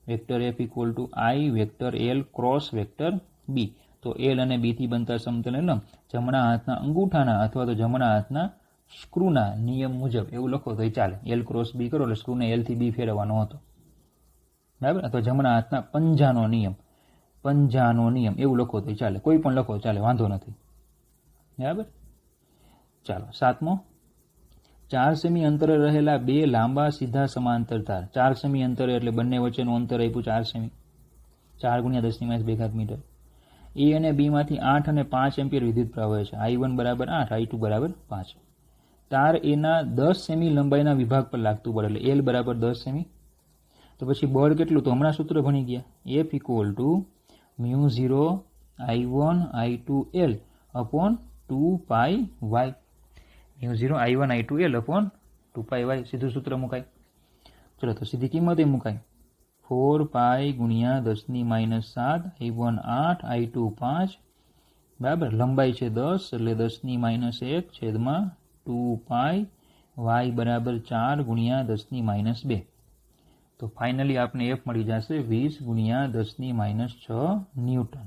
Vector F equal to I vector L cross vector B. તો એલ અને બી થી બનતા સમતલ લંબ જમણા હાથના અંગૂઠાના અથવા તો જમણા હાથના સ્ક્રૂના નિયમ મુજબ એવું લખો તો ચાલે. એલ ક્રોસ બી કરો એટલે સ્ક્રૂને એલ થી બી ફેરવવાનો હતો, બરાબર. અથવા જમણા હાથના પંજાનો નિયમ એવું લખો તો ચાલે, કોઈ પણ લખો ચાલે, વાંધો નથી, બરાબર. ચાલો 7મો, 4 સેમી અંતરે રહેલા બે લાંબા સીધા સમાંતર તાર. 4 સેમી અંતરે એટલે બંને વચ્ચેનું અંતર આપ્યું 4 સેમી, 4 × 10⁻² મીટર. એ અને બી માંથી 8 અને 5 એમ્પિયર વિદ્યુત પ્રવાહ વહે છે. I1 બરાબર 8, I2 બરાબર 5. તાર એના 10 સેમી લંબાઈના વિભાગ પર લાગતું બળ એટલે એલ બરાબર 10 સેમી. તો પછી બળ કેટલું? તો હમણાં સૂત્ર ભણી ગયા, F equal to μ0 I1 I2 L upon 2πy. μ0 I1 I2 L upon 2πy સીધું સૂત્ર મુકાય. ચલો તો સીધી કિંમત એ મુકાય, 4π × 10⁻7 I1 8 I2 5, બરાબર. લંબાઈ છે 10 એટલે 10⁻1 છેદમાં 2π, y બરાબર 4 × 10⁻2. તો ફાઇનલી આપને F મળી જશે 20 × 10⁻6 ન્યૂટન.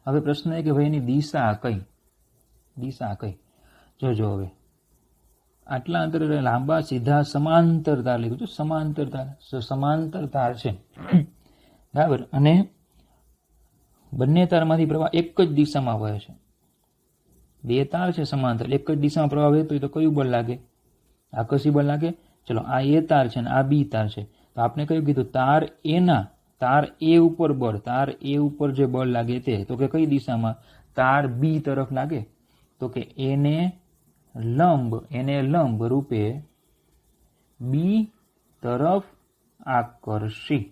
હવે પ્રશ્ન એ કે ભાઈ એની દિશા કઈ? જોજો હવે આટલા અંતરે લાંબા સીધા સમાંતર તાર લીધું છે, સમાંતર તાર છે, બરાબર. અને બંને તારમાંથી પ્રવાહ એક જ દિશામાં વહે છે. બે તાર છે સમાંતર, એક જ દિશામાં પ્રવાહ વહેતો હોય તો કયું બળ લાગે? આકર્ષી બળ લાગે. ચલો આ એ તાર છે ને આ બી તાર છે, તો આપણે કયું કીધું? તાર એ ઉપર બળ, તાર એ ઉપર જે બળ લાગે તે, તો કે કઈ દિશામાં? તાર બી તરફ લાગે. તો કે એને લંબ રૂપે બી તરફ આકર્ષી,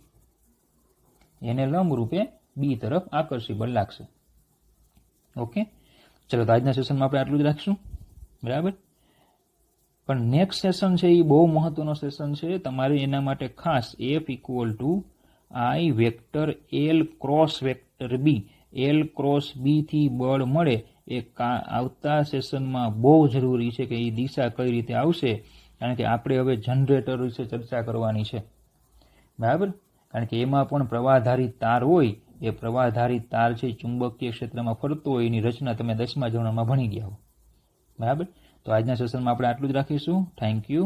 એને લંબ રૂપે બી તરફ આકર્ષી બળ લાગશે. ઓકે, ચલો તો આજના સેશનમાં આપણે આટલું જ રાખશું, બરાબર. પણ નેક્સ્ટ સેશન છે એ બહુ મહત્વનો સેશન છે. તમારે એના માટે ખાસ F equal to I vector L cross vector B, L cross B થી બળ મળે એ આવતા સેશનમાં બહુ જરૂરી છે કે એ દિશા કઈ રીતે આવશે, કારણ કે આપણે હવે જનરેટર વિશે ચર્ચા કરવાની છે, બરાબર. કારણ કે એમાં પણ પ્રવાહધારિત તાર હોય, એ પ્રવાહધારિત તાર છે ચુંબકીય ક્ષેત્રમાં ફરતો હોય, એની રચના તમે 10મા ધોરણમાં ભણી ગયા હો, બરાબર. તો આજના સેશનમાં આપણે આટલું જ રાખીશું. Thank you.